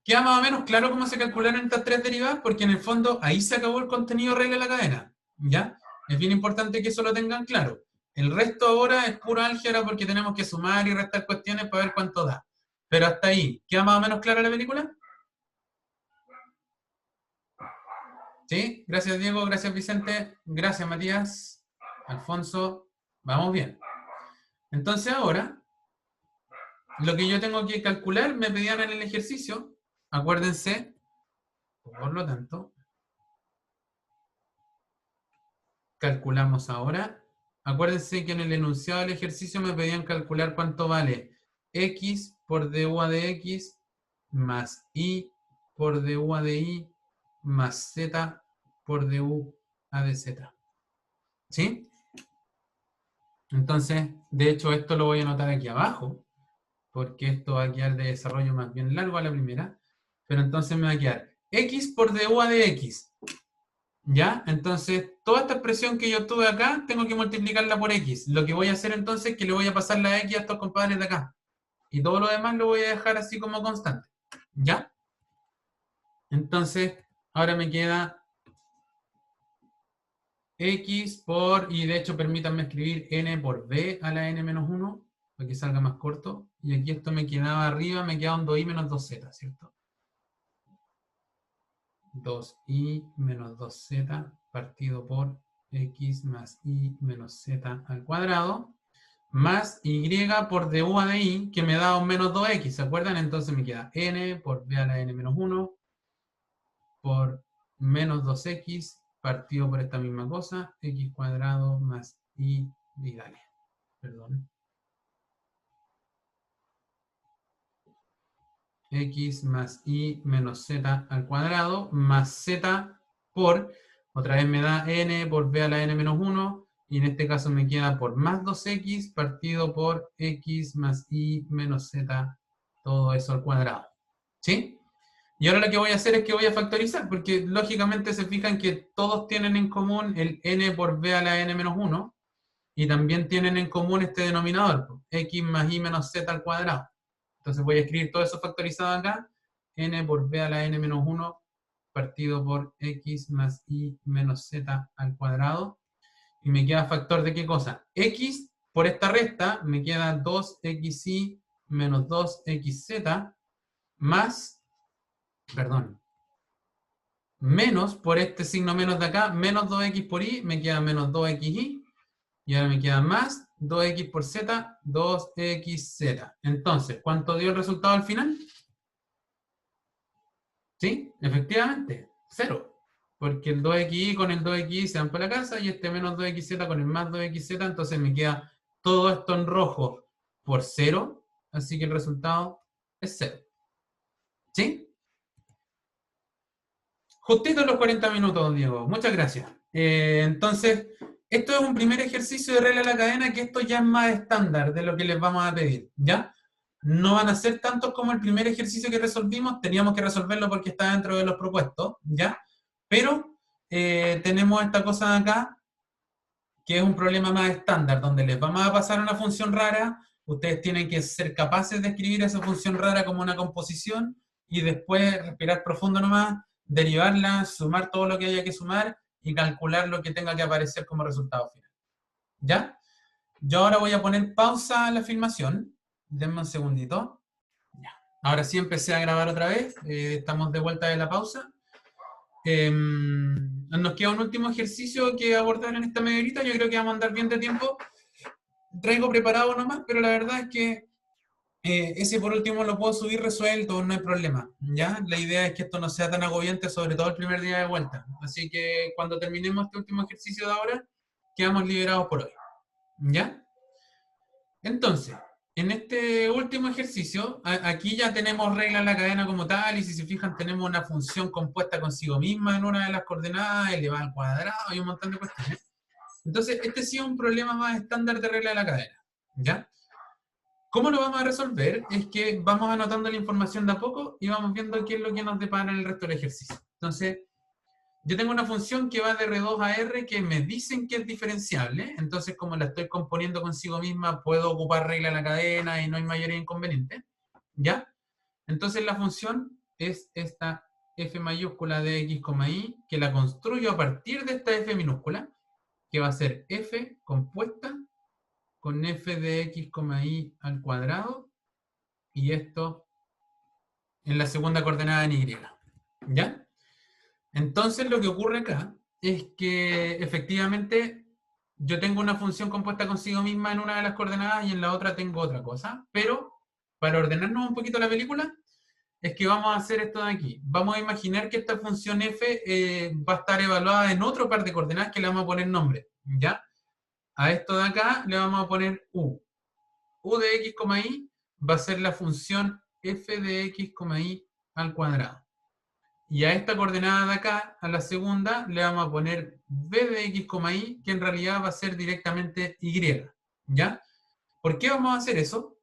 Queda más o menos claro cómo se calcularon estas tres derivadas, porque en el fondo ahí se acabó el contenido regla de la cadena. ¿Ya? Es bien importante que eso lo tengan claro. El resto ahora es pura álgebra porque tenemos que sumar y restar cuestiones para ver cuánto da. Pero hasta ahí, ¿queda más o menos clara la película? ¿Sí? Gracias Diego, gracias Vicente, gracias Matías, Alfonso. Vamos bien. Entonces ahora, lo que yo tengo que calcular, me pedían en el ejercicio, acuérdense, por lo tanto, calculamos ahora. Acuérdense que en el enunciado del ejercicio me pedían calcular cuánto vale x por du a de x más y por du a de y más z por du a de z. ¿Sí? Entonces, de hecho, esto lo voy a anotar aquí abajo, porque esto va a quedar de desarrollo más bien largo a la primera. Pero entonces me va a quedar x por du a de x. ¿Ya? Entonces, toda esta expresión que yo tuve acá, tengo que multiplicarla por x. Lo que voy a hacer entonces es que le voy a pasar la x a estos compadres de acá. Y todo lo demás lo voy a dejar así como constante. ¿Ya? Entonces, ahora me queda x por, y de hecho permítanme escribir n por b a la n menos 1, para que salga más corto. Y aquí esto me quedaba arriba, me queda un 2i menos 2z, ¿cierto? 2i menos 2z partido por x más y menos z al cuadrado, más y por du a de y, que me da un menos 2x, ¿se acuerdan? Entonces me queda n por b a la n menos 1 por menos 2x partido por esta misma cosa, x cuadrado más y dale, perdón. X más y menos z al cuadrado, más z por, otra vez me da n por b a la n menos 1, y en este caso me queda por más 2x partido por x más y menos z, todo eso al cuadrado. ¿Sí? Y ahora lo que voy a hacer es que voy a factorizar, porque lógicamente se fijan que todos tienen en común el n por b a la n menos 1, y también tienen en común este denominador, x más y menos z al cuadrado. Entonces voy a escribir todo eso factorizado acá, n por b a la n menos 1 partido por x más y menos z al cuadrado. Y me queda factor de qué cosa? X por esta resta me queda 2xy menos 2xz más, perdón, menos por este signo menos de acá, menos 2x por y, me queda menos 2xy. Y ahora me queda más 2x por z, 2xz. Entonces, ¿cuánto dio el resultado al final? Sí, efectivamente, 0. Porque el 2xy con el 2xy se van para la casa y este menos 2xz con el más 2xz, entonces me queda todo esto en rojo por 0, así que el resultado es 0. ¿Sí? Justito los 40 minutos, Diego. Muchas gracias. Entonces, esto es un primer ejercicio de regla de la cadena, que esto ya es más estándar de lo que les vamos a pedir, ¿ya? No van a ser tantos como el primer ejercicio que resolvimos, teníamos que resolverlo porque está dentro de los propuestos, ¿ya? Pero tenemos esta cosa de acá, que es un problema más estándar, donde les vamos a pasar una función rara, ustedes tienen que ser capaces de escribir esa función rara como una composición, y después respirar profundo nomás, derivarla, sumar todo lo que haya que sumar, y calcular lo que tenga que aparecer como resultado final. ¿Ya? Yo ahora voy a poner pausa a la filmación. Denme un segundito. Ya. Ahora sí empecé a grabar otra vez. Estamos de vuelta de la pausa. Nos queda un último ejercicio que abordar en esta media horita. Yo creo que vamos a andar bien de tiempo. Traigo preparado nomás, pero la verdad es que ese por último lo puedo subir resuelto, no hay problema. ¿Ya? La idea es que esto no sea tan agobiante, sobre todo el primer día de vuelta. Así que cuando terminemos este último ejercicio de ahora, quedamos liberados por hoy. ¿Ya? Entonces, en este último ejercicio, aquí ya tenemos regla en la cadena como tal, y si se fijan tenemos una función compuesta consigo misma en una de las coordenadas, elevada al cuadrado y un montón de cuestiones. Entonces, este sí es un problema más estándar de regla de la cadena. ¿Ya? ¿Cómo lo vamos a resolver? Es que vamos anotando la información de a poco y vamos viendo qué es lo que nos depara en el resto del ejercicio. Entonces, yo tengo una función que va de R2 a R que me dicen que es diferenciable, entonces como la estoy componiendo consigo misma, puedo ocupar regla en la cadena y no hay mayor inconveniente. ¿Ya? Entonces la función es esta f mayúscula de x, y, que la construyo a partir de esta f minúscula, que va a ser f compuesta con f de x, y al cuadrado, y esto en la segunda coordenada en y. ¿Ya? Entonces lo que ocurre acá es que efectivamente yo tengo una función compuesta consigo misma en una de las coordenadas y en la otra tengo otra cosa, pero para ordenarnos un poquito la película es que vamos a hacer esto de aquí. Vamos a imaginar que esta función f va a estar evaluada en otro par de coordenadas que le vamos a poner nombre, ¿ya? A esto de acá le vamos a poner u. U de x, y va a ser la función f de x, y al cuadrado. Y a esta coordenada de acá, a la segunda, le vamos a poner b de x, y, que en realidad va a ser directamente y. ¿Ya? ¿Por qué vamos a hacer eso?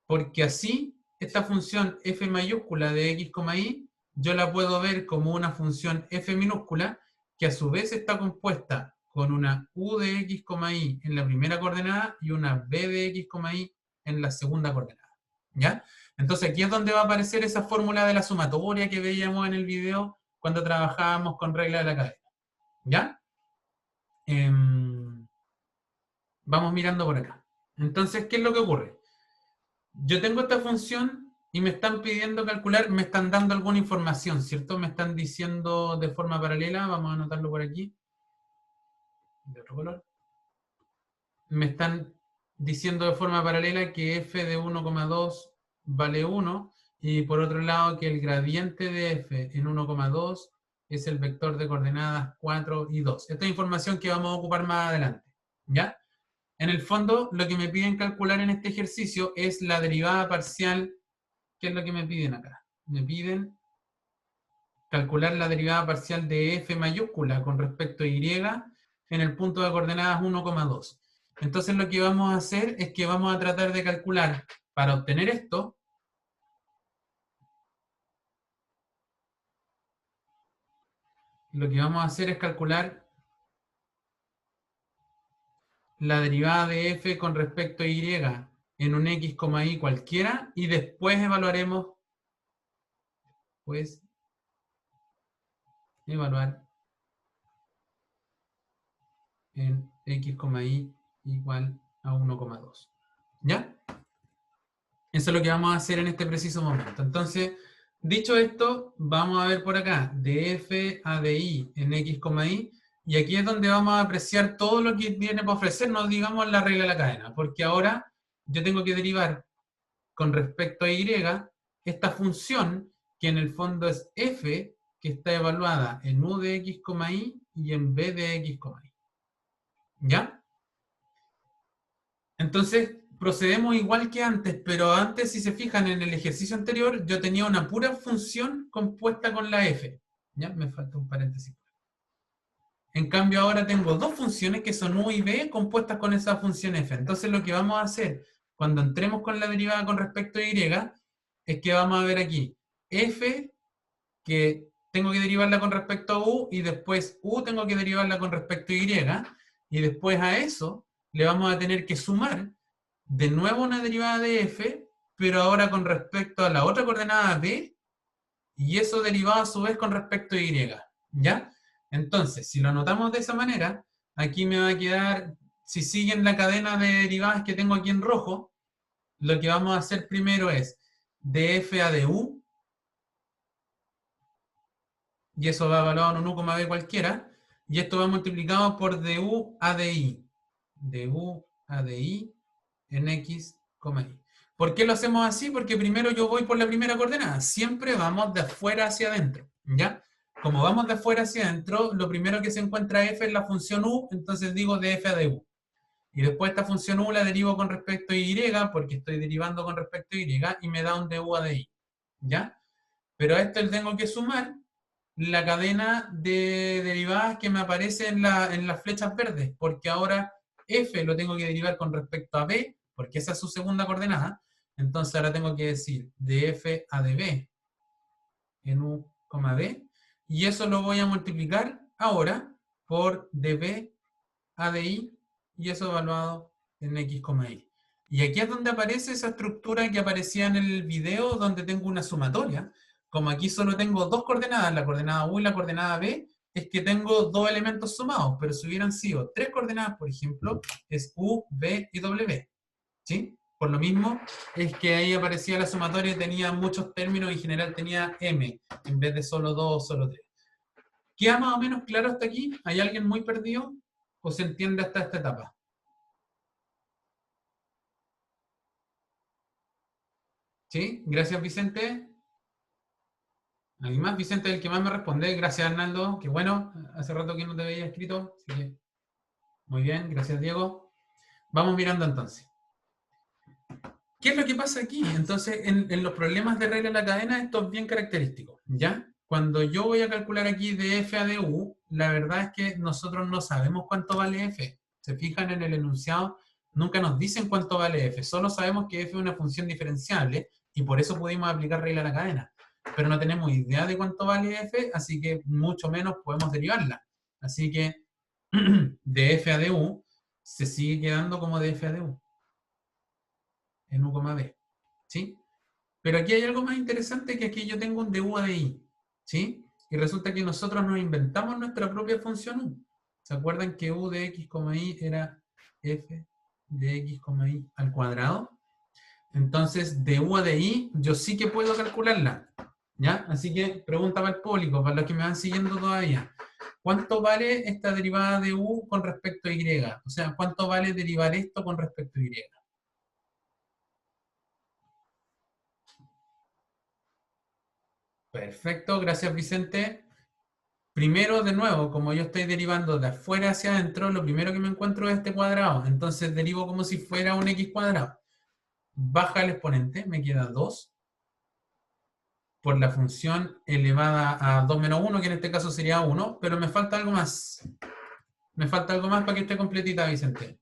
Porque así, esta función f mayúscula de x, y, yo la puedo ver como una función f minúscula, que a su vez está compuesta con una u de x, y en la primera coordenada y una b de x, y en la segunda coordenada. ¿Ya? Entonces aquí es donde va a aparecer esa fórmula de la sumatoria que veíamos en el video cuando trabajábamos con regla de la cadena. ¿Ya? Vamos mirando por acá. Entonces, ¿qué es lo que ocurre? Yo tengo esta función y me están pidiendo calcular, me están dando alguna información, ¿cierto? Me están diciendo de forma paralela, vamos a anotarlo por aquí, de otro color. Me están diciendo de forma paralela que f de 1,2 vale 1, y por otro lado que el gradiente de f en 1,2 es el vector de coordenadas 4 y 2. Esta es información que vamos a ocupar más adelante, ¿ya? En el fondo, lo que me piden calcular en este ejercicio es la derivada parcial. ¿Qué es lo que me piden acá? Me piden calcular la derivada parcial de f mayúscula con respecto a y en el punto de coordenadas 1,2. Entonces lo que vamos a hacer es que vamos a tratar de calcular, para obtener esto, lo que vamos a hacer es calcular la derivada de f con respecto a y en un x, y cualquiera, y después evaluaremos, pues, evaluar en x, y igual a 1,2. ¿Ya? Eso es lo que vamos a hacer en este preciso momento. Entonces, dicho esto, vamos a ver por acá, de f a de y en x, y, Y aquí es donde vamos a apreciar todo lo que tiene para ofrecernos, digamos, la regla de la cadena. Porque ahora yo tengo que derivar con respecto a y esta función que en el fondo es f, que está evaluada en u de x, y en b de x, y. ¿Ya? Entonces, procedemos igual que antes, pero antes, si se fijan en el ejercicio anterior, yo tenía una pura función compuesta con la f. ¿Ya? Me falta un paréntesis. En cambio, ahora tengo dos funciones que son u y b compuestas con esa función f. Entonces, lo que vamos a hacer cuando entremos con la derivada con respecto a y es que vamos a ver aquí f, que tengo que derivarla con respecto a u, y después u tengo que derivarla con respecto a y después a eso le vamos a tener que sumar de nuevo una derivada de f, pero ahora con respecto a la otra coordenada b, y eso derivado a su vez con respecto a y. ¿Ya? Entonces, si lo anotamos de esa manera, aquí me va a quedar, si siguen la cadena de derivadas que tengo aquí en rojo, lo que vamos a hacer primero es df a du, y eso va evaluado en un u, b cualquiera, y esto va multiplicado por du a di. Du a di en x, y. ¿Por qué lo hacemos así? Porque primero yo voy por la primera coordenada. Siempre vamos de afuera hacia adentro, ¿ya? Como vamos de afuera hacia adentro, lo primero que se encuentra f es la función u, entonces digo df a du. Y después esta función u la derivo con respecto a y, porque estoy derivando con respecto a y me da un du a di, ¿ya? Pero a esto le tengo que sumar la cadena de derivadas que me aparece en las flechas verdes, porque ahora f lo tengo que derivar con respecto a b, porque esa es su segunda coordenada. Entonces ahora tengo que decir df a db en u, b, y eso lo voy a multiplicar ahora por db a di, y eso evaluado en x, y. Y aquí es donde aparece esa estructura que aparecía en el video, donde tengo una sumatoria. Como aquí solo tengo dos coordenadas, la coordenada u y la coordenada b, es que tengo dos elementos sumados, pero si hubieran sido tres coordenadas, por ejemplo, es u, b y w. ¿Sí? Por lo mismo, es que ahí aparecía la sumatoria y tenía muchos términos, y en general tenía m, en vez de solo dos o solo tres. ¿Queda más o menos claro hasta aquí? ¿Hay alguien muy perdido? ¿O se entiende hasta esta etapa? ¿Sí? Gracias, Vicente. ¿Alguien más? Vicente es el que más me responde. Gracias, Arnaldo. Qué bueno. Hace rato que no te había escrito. Así que, muy bien. Gracias, Diego. Vamos mirando entonces. ¿Qué es lo que pasa aquí? Entonces, en los problemas de regla de la cadena, esto es bien característico, ¿ya? Cuando yo voy a calcular aquí de f a du, la verdad es que nosotros no sabemos cuánto vale f. Se fijan en el enunciado, nunca nos dicen cuánto vale f, solo sabemos que f es una función diferenciable, y por eso pudimos aplicar regla de la cadena. Pero no tenemos idea de cuánto vale f, así que mucho menos podemos derivarla. Así que de f a du se sigue quedando como de f a du en u, b. ¿Sí? Pero aquí hay algo más interesante, que aquí yo tengo un du a di, ¿sí? Y resulta que nosotros nos inventamos nuestra propia función u. ¿Se acuerdan que u de x, y era f de x, y al cuadrado? Entonces, de u a di, yo sí que puedo calcularla, ¿ya? Así que, pregunta para el público, para los que me van siguiendo todavía. ¿Cuánto vale esta derivada de u con respecto a y? O sea, ¿cuánto vale derivar esto con respecto a y? Perfecto, gracias, Vicente. Primero, de nuevo, como yo estoy derivando de afuera hacia adentro, lo primero que me encuentro es este cuadrado. Entonces derivo como si fuera un x cuadrado. Baja el exponente, me queda 2 por la función elevada a 2 menos 1, que en este caso sería 1, pero me falta algo más. Me falta algo más para que esté completita, Vicente.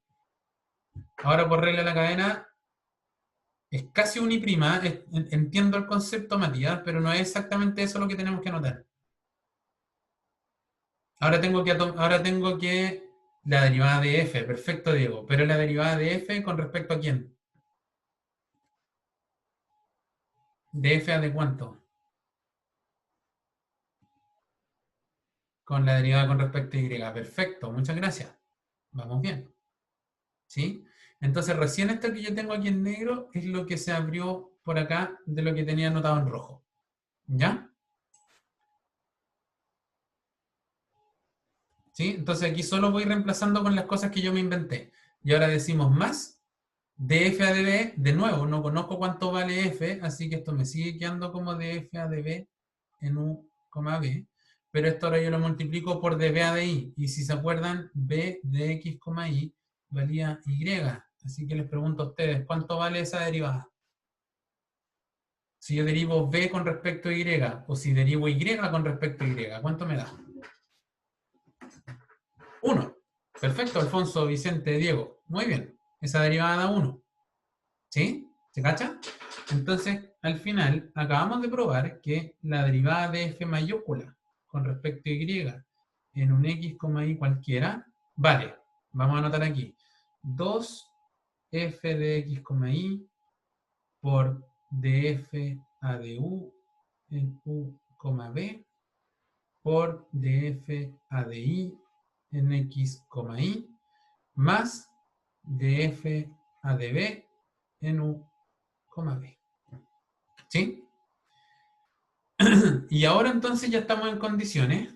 Ahora, por regla de la cadena, es casi uniprima. Entiendo el concepto, Matías, pero no es exactamente eso lo que tenemos que anotar. Ahora tengo que la derivada de f, perfecto, Diego. Pero la derivada de f con respecto a quién? ¿De f a de cuánto? Con la derivada con respecto a y. Perfecto, muchas gracias. Vamos bien. ¿Sí? Entonces, recién esto que yo tengo aquí en negro es lo que se abrió por acá de lo que tenía anotado en rojo. ¿Ya? ¿Sí? Entonces aquí solo voy reemplazando con las cosas que yo me inventé. Y ahora decimos más de f a de b. De nuevo, no conozco cuánto vale f, así que esto me sigue quedando como de f a de b en u, b. Pero esto ahora yo lo multiplico por db a de i. Y si se acuerdan, b de x, y valía y. Así que les pregunto a ustedes, ¿cuánto vale esa derivada? Si yo derivo b con respecto a y, o si derivo y con respecto a y, ¿cuánto me da? 1. Perfecto, Alfonso, Vicente, Diego. Muy bien. Esa derivada da 1. ¿Sí? ¿Se cacha? Entonces, al final, acabamos de probar que la derivada de f mayúscula con respecto a y en un x, y cualquiera, vale. Vamos a anotar aquí. 2f de x, y por df a de u en u, b por df a de i en x, y más df a de b en u, b. ¿Sí? Y ahora entonces ya estamos en condiciones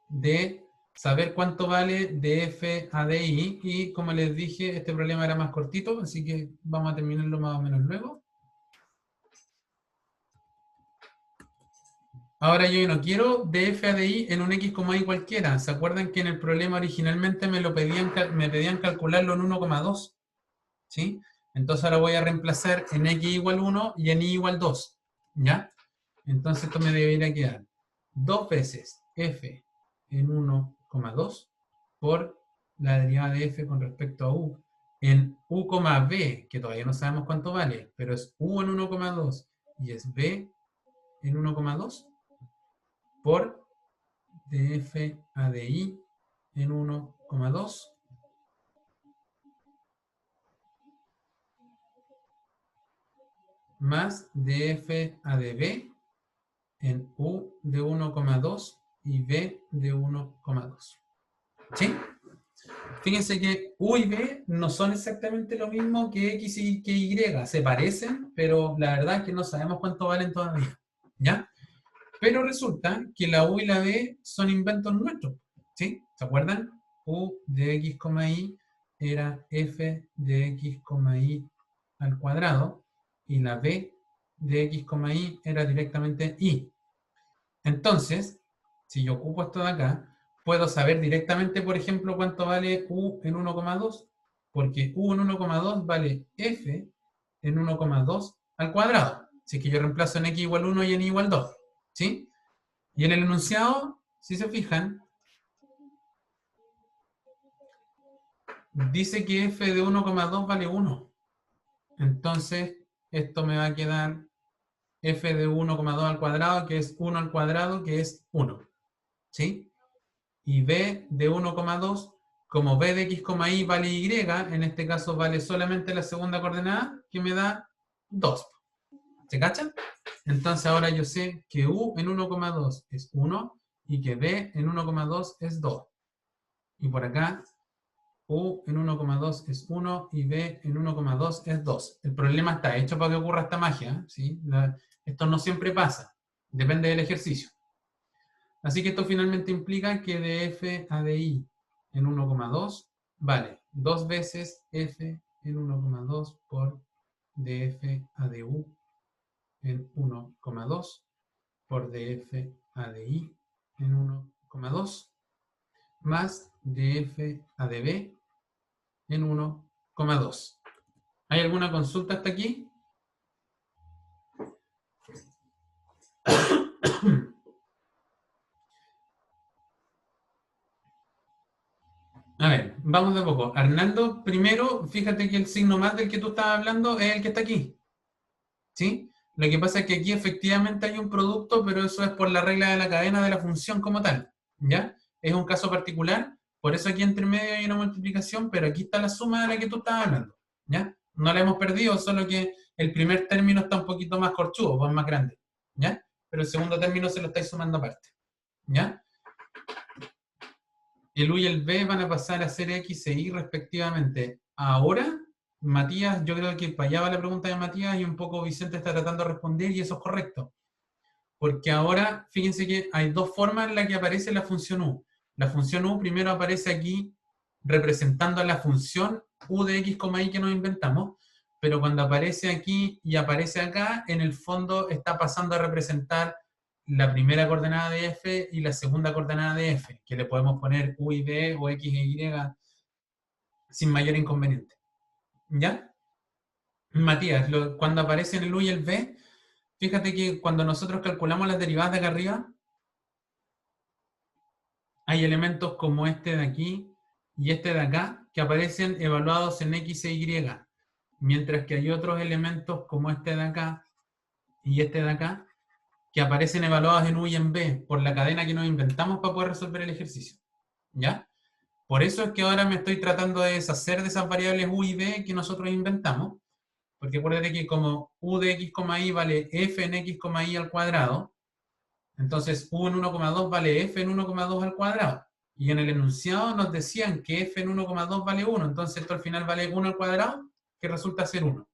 de saber cuánto vale df a de i. Y como les dije, este problema era más cortito, así que vamos a terminarlo más o menos luego. Ahora yo no quiero df a de i en un x, y cualquiera. ¿Se acuerdan que en el problema originalmente me pedían calcularlo en 1,2? ¿Sí? Entonces ahora voy a reemplazar en x igual 1 y en y igual 2. ¿Ya? Entonces esto me debería quedar 2 veces f en 1,2 por la derivada de f con respecto a u en u, b, que todavía no sabemos cuánto vale, pero es u en 1,2 y es b en 1,2 por df a de i en 1,2 más df a de b en u de 1,2 y b de 1,2. ¿Sí? Fíjense que u y b no son exactamente lo mismo que x y que y. Se parecen, pero la verdad es que no sabemos cuánto valen todavía. ¿Ya? Pero resulta que la u y la b son inventos nuestros. ¿Sí? ¿Se acuerdan? U de x, y era f de x, y al cuadrado y la b de x, y era directamente y. Entonces, si yo ocupo esto de acá, puedo saber directamente, por ejemplo, cuánto vale u en 1,2, porque u en 1,2 vale f en 1,2 al cuadrado. Si es que yo reemplazo en x igual 1 y en y igual 2. ¿Sí? Y en el enunciado, si se fijan, dice que f de 1,2 vale 1. Entonces, esto me va a quedar f de 1,2 al cuadrado, que es 1 al cuadrado, que es 1. ¿Sí? Y b de 1,2, como b de x, y vale y, en este caso vale solamente la segunda coordenada, que me da 2. ¿Se cachan? Entonces ahora yo sé que u en 1,2 es 1 y que b en 1,2 es 2. Y por acá, u en 1,2 es 1 y b en 1,2 es 2. El problema está hecho para que ocurra esta magia. ¿Sí? Esto no siempre pasa. Depende del ejercicio. Así que esto finalmente implica que df a de i en 1,2 vale 2 veces f en 1,2 por df a de u en 1,2 por df a de i en 1,2 más df a de b en 1,2. ¿Hay alguna consulta hasta aquí? A ver, vamos de a poco. Arnaldo, primero, fíjate que el signo más del que tú estabas hablando es el que está aquí. ¿Sí? Lo que pasa es que aquí efectivamente hay un producto, pero eso es por la regla de la cadena de la función como tal. ¿Ya? Es un caso particular, por eso aquí entre medio hay una multiplicación, pero aquí está la suma de la que tú estabas hablando. ¿Ya? No la hemos perdido, solo que el primer término está un poquito más corchudo, pues más grande. ¿Ya? Pero el segundo término se lo estáis sumando aparte. ¿Ya? El u y el b van a pasar a ser x e y respectivamente. Ahora, Matías, yo creo que para allá va la pregunta de Matías y un poco Vicente está tratando de responder y eso es correcto. porque ahora, fíjense que hay dos formas en las que aparece la función u. La función u primero aparece aquí representando a la función u de x, y que nos inventamos, pero cuando aparece aquí y aparece acá, en el fondo está pasando a representar la primera coordenada de f y la segunda coordenada de f, que le podemos poner u y b o x e y sin mayor inconveniente. ¿Ya? Matías, cuando aparecen el u y el v, fíjate que cuando nosotros calculamos las derivadas de acá arriba, hay elementos como este de aquí y este de acá que aparecen evaluados en x e y, mientras que hay otros elementos como este de acá y este de acá que aparecen evaluados en u y en b por la cadena que nos inventamos para poder resolver el ejercicio. ¿Ya? Por eso es que ahora me estoy tratando de deshacer de esas variables u y b que nosotros inventamos, porque acuérdate que como u de x, y vale f en x, y al cuadrado, entonces u en 1,2 vale f en 1,2 al cuadrado. Y en el enunciado nos decían que f en 1,2 vale 1, entonces esto al final vale 1 al cuadrado, que resulta ser 1.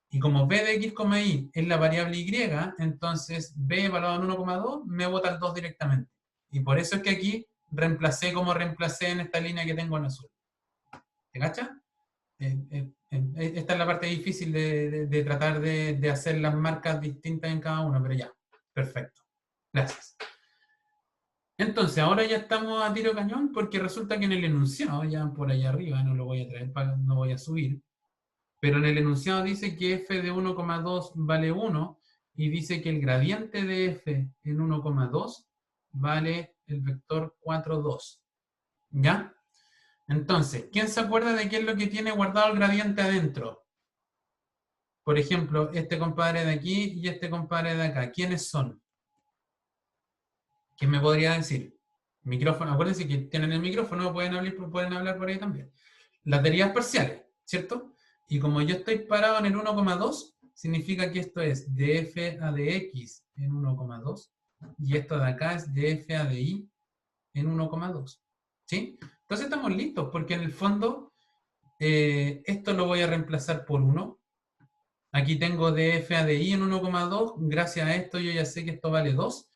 Y como b de x, y es la variable y, entonces b evaluado en 1,2 me bota el 2 directamente. Y por eso es que aquí reemplacé como reemplacé en esta línea que tengo en azul. ¿Te cachas? Esta es la parte difícil de tratar de hacer las marcas distintas en cada uno, pero ya, perfecto. Gracias. Entonces, ahora ya estamos a tiro cañón porque resulta que en el enunciado, ya por allá arriba, no lo voy a traer, no voy a subir, pero en el enunciado dice que f de 1,2 vale 1 y dice que el gradiente de f en 1,2 vale el vector 4, 2. ¿Ya? Entonces, ¿quién se acuerda de qué es lo que tiene guardado el gradiente adentro? Por ejemplo, este compadre de aquí y este compadre de acá. ¿Quiénes son? ¿Quién me podría decir? Micrófono, acuérdense que tienen el micrófono, pueden hablar por ahí también. Las derivas parciales, ¿cierto? Y como yo estoy parado en el 1,2, significa que esto es df a de x en 1,2 y esto de acá es df a de y en 1,2. ¿Sí? Entonces estamos listos, porque en el fondo esto lo voy a reemplazar por 1. Aquí tengo df a de y en 1,2. Gracias a esto yo ya sé que esto vale 2.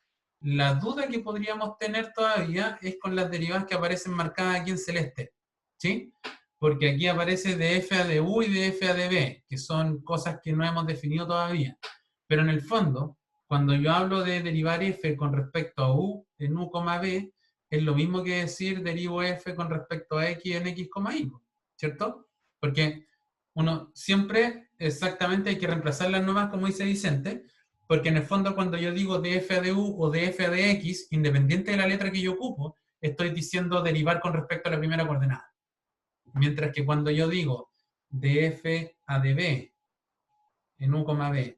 La duda que podríamos tener todavía es con las derivadas que aparecen marcadas aquí en celeste. ¿Sí? Porque aquí aparece df a de u y df a de b, que son cosas que no hemos definido todavía. Pero en el fondo, cuando yo hablo de derivar f con respecto a u en u, b, es lo mismo que decir derivo f con respecto a x en x, y, ¿cierto? Porque uno siempre exactamente hay que reemplazarlas nomás, como dice Vicente, porque en el fondo cuando yo digo df a de u o df a de x, independiente de la letra que yo ocupo, estoy diciendo derivar con respecto a la primera coordenada. Mientras que cuando yo digo df a de b en u, b,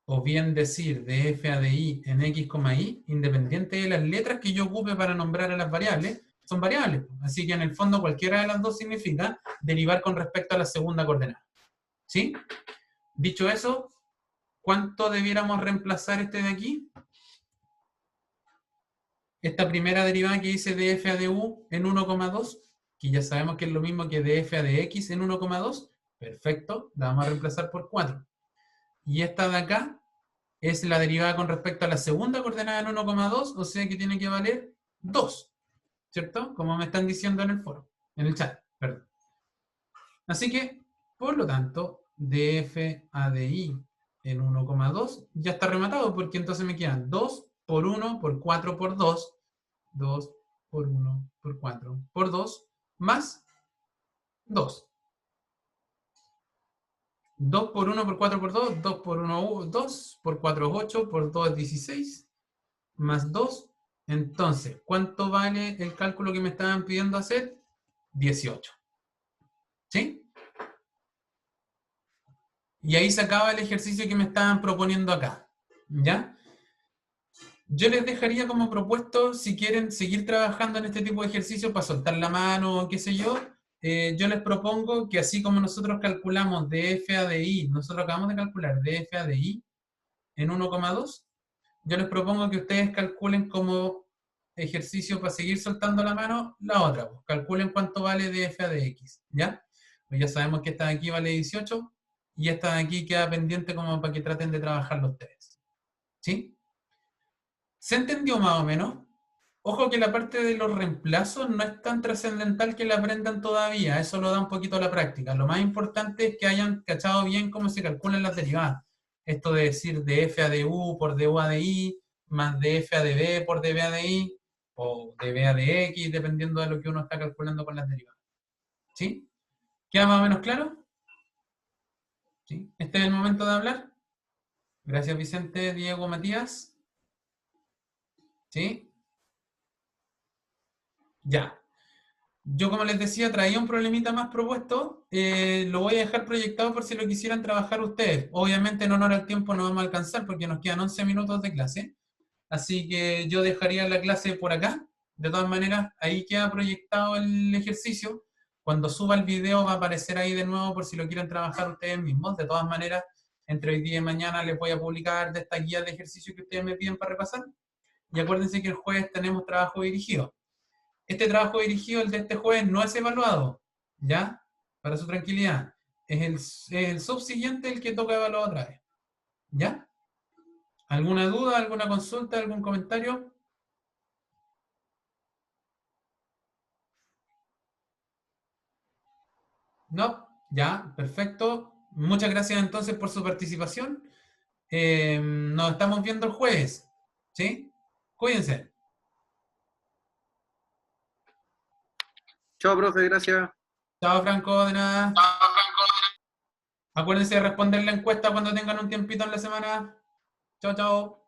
o bien decir df a de y en x, y, independiente de las letras que yo ocupe para nombrar a las variables, son variables. Así que en el fondo cualquiera de las dos significa derivar con respecto a la segunda coordenada. ¿Sí? Dicho eso, ¿cuánto debiéramos reemplazar este de aquí? Esta primera derivada que dice df a de u en 1,2, que ya sabemos que es lo mismo que df a de x en 1,2. Perfecto, la vamos a reemplazar por 4. Y esta de acá es la derivada con respecto a la segunda coordenada en 1,2, o sea que tiene que valer 2, ¿cierto? Como me están diciendo en el foro, en el chat, perdón. Así que, por lo tanto, df a de y en 1,2 ya está rematado, porque entonces me quedan 2 por 1 por 4 por 2, 2 por 1 por 4 por 2, más 2. 2 por 1 por 4 por 2, 2 por 1, 2, por 4 es 8, por 2 es 16, más 2. Entonces, ¿cuánto vale el cálculo que me estaban pidiendo hacer? 18. ¿Sí? Y ahí se acaba el ejercicio que me estaban proponiendo acá. ¿Ya? Yo les dejaría como propuesto, si quieren seguir trabajando en este tipo de ejercicios para soltar la mano o qué sé yo, yo les propongo que así como nosotros calculamos df a de y, nosotros acabamos de calcular df a de y en 1,2, yo les propongo que ustedes calculen como ejercicio para seguir soltando la mano la otra. Pues, calculen cuánto vale df a de x, ¿ya? Pues ya sabemos que esta de aquí vale 18 y esta de aquí queda pendiente como para que traten de trabajarlo ustedes. ¿Sí? ¿Se entendió más o menos? Ojo que la parte de los reemplazos no es tan trascendental que la aprendan todavía, eso lo da un poquito la práctica. Lo más importante es que hayan cachado bien cómo se calculan las derivadas. Esto de decir de f a de u por du a de i, más de f a de b por db a de i, o de b a de x, dependiendo de lo que uno está calculando con las derivadas. ¿Sí? ¿Queda más o menos claro? ¿Sí? Este es el momento de hablar. Gracias Vicente, Diego, Matías. ¿Sí? Ya. Yo, como les decía, traía un problemita más propuesto. Lo voy a dejar proyectado por si lo quisieran trabajar ustedes. Obviamente, en honor al tiempo no vamos a alcanzar porque nos quedan 11 minutos de clase. Así que yo dejaría la clase por acá. De todas maneras, ahí queda proyectado el ejercicio. Cuando suba el video va a aparecer ahí de nuevo por si lo quieren trabajar ustedes mismos. De todas maneras, entre hoy día y mañana les voy a publicar de esta guía de ejercicio que ustedes me piden para repasar. Y acuérdense que el jueves tenemos trabajo dirigido. Este trabajo dirigido, el de este jueves, no es evaluado, ¿ya? Para su tranquilidad. Es el subsiguiente el que toca evaluar otra vez, ¿ya? ¿Alguna duda, alguna consulta, algún comentario? No, ya, perfecto. Muchas gracias entonces por su participación. Nos estamos viendo el jueves, ¿sí? Cuídense. Chao, profe, gracias. Chao, Franco, de nada. Acuérdense de responder la encuesta cuando tengan un tiempito en la semana. Chao, chao.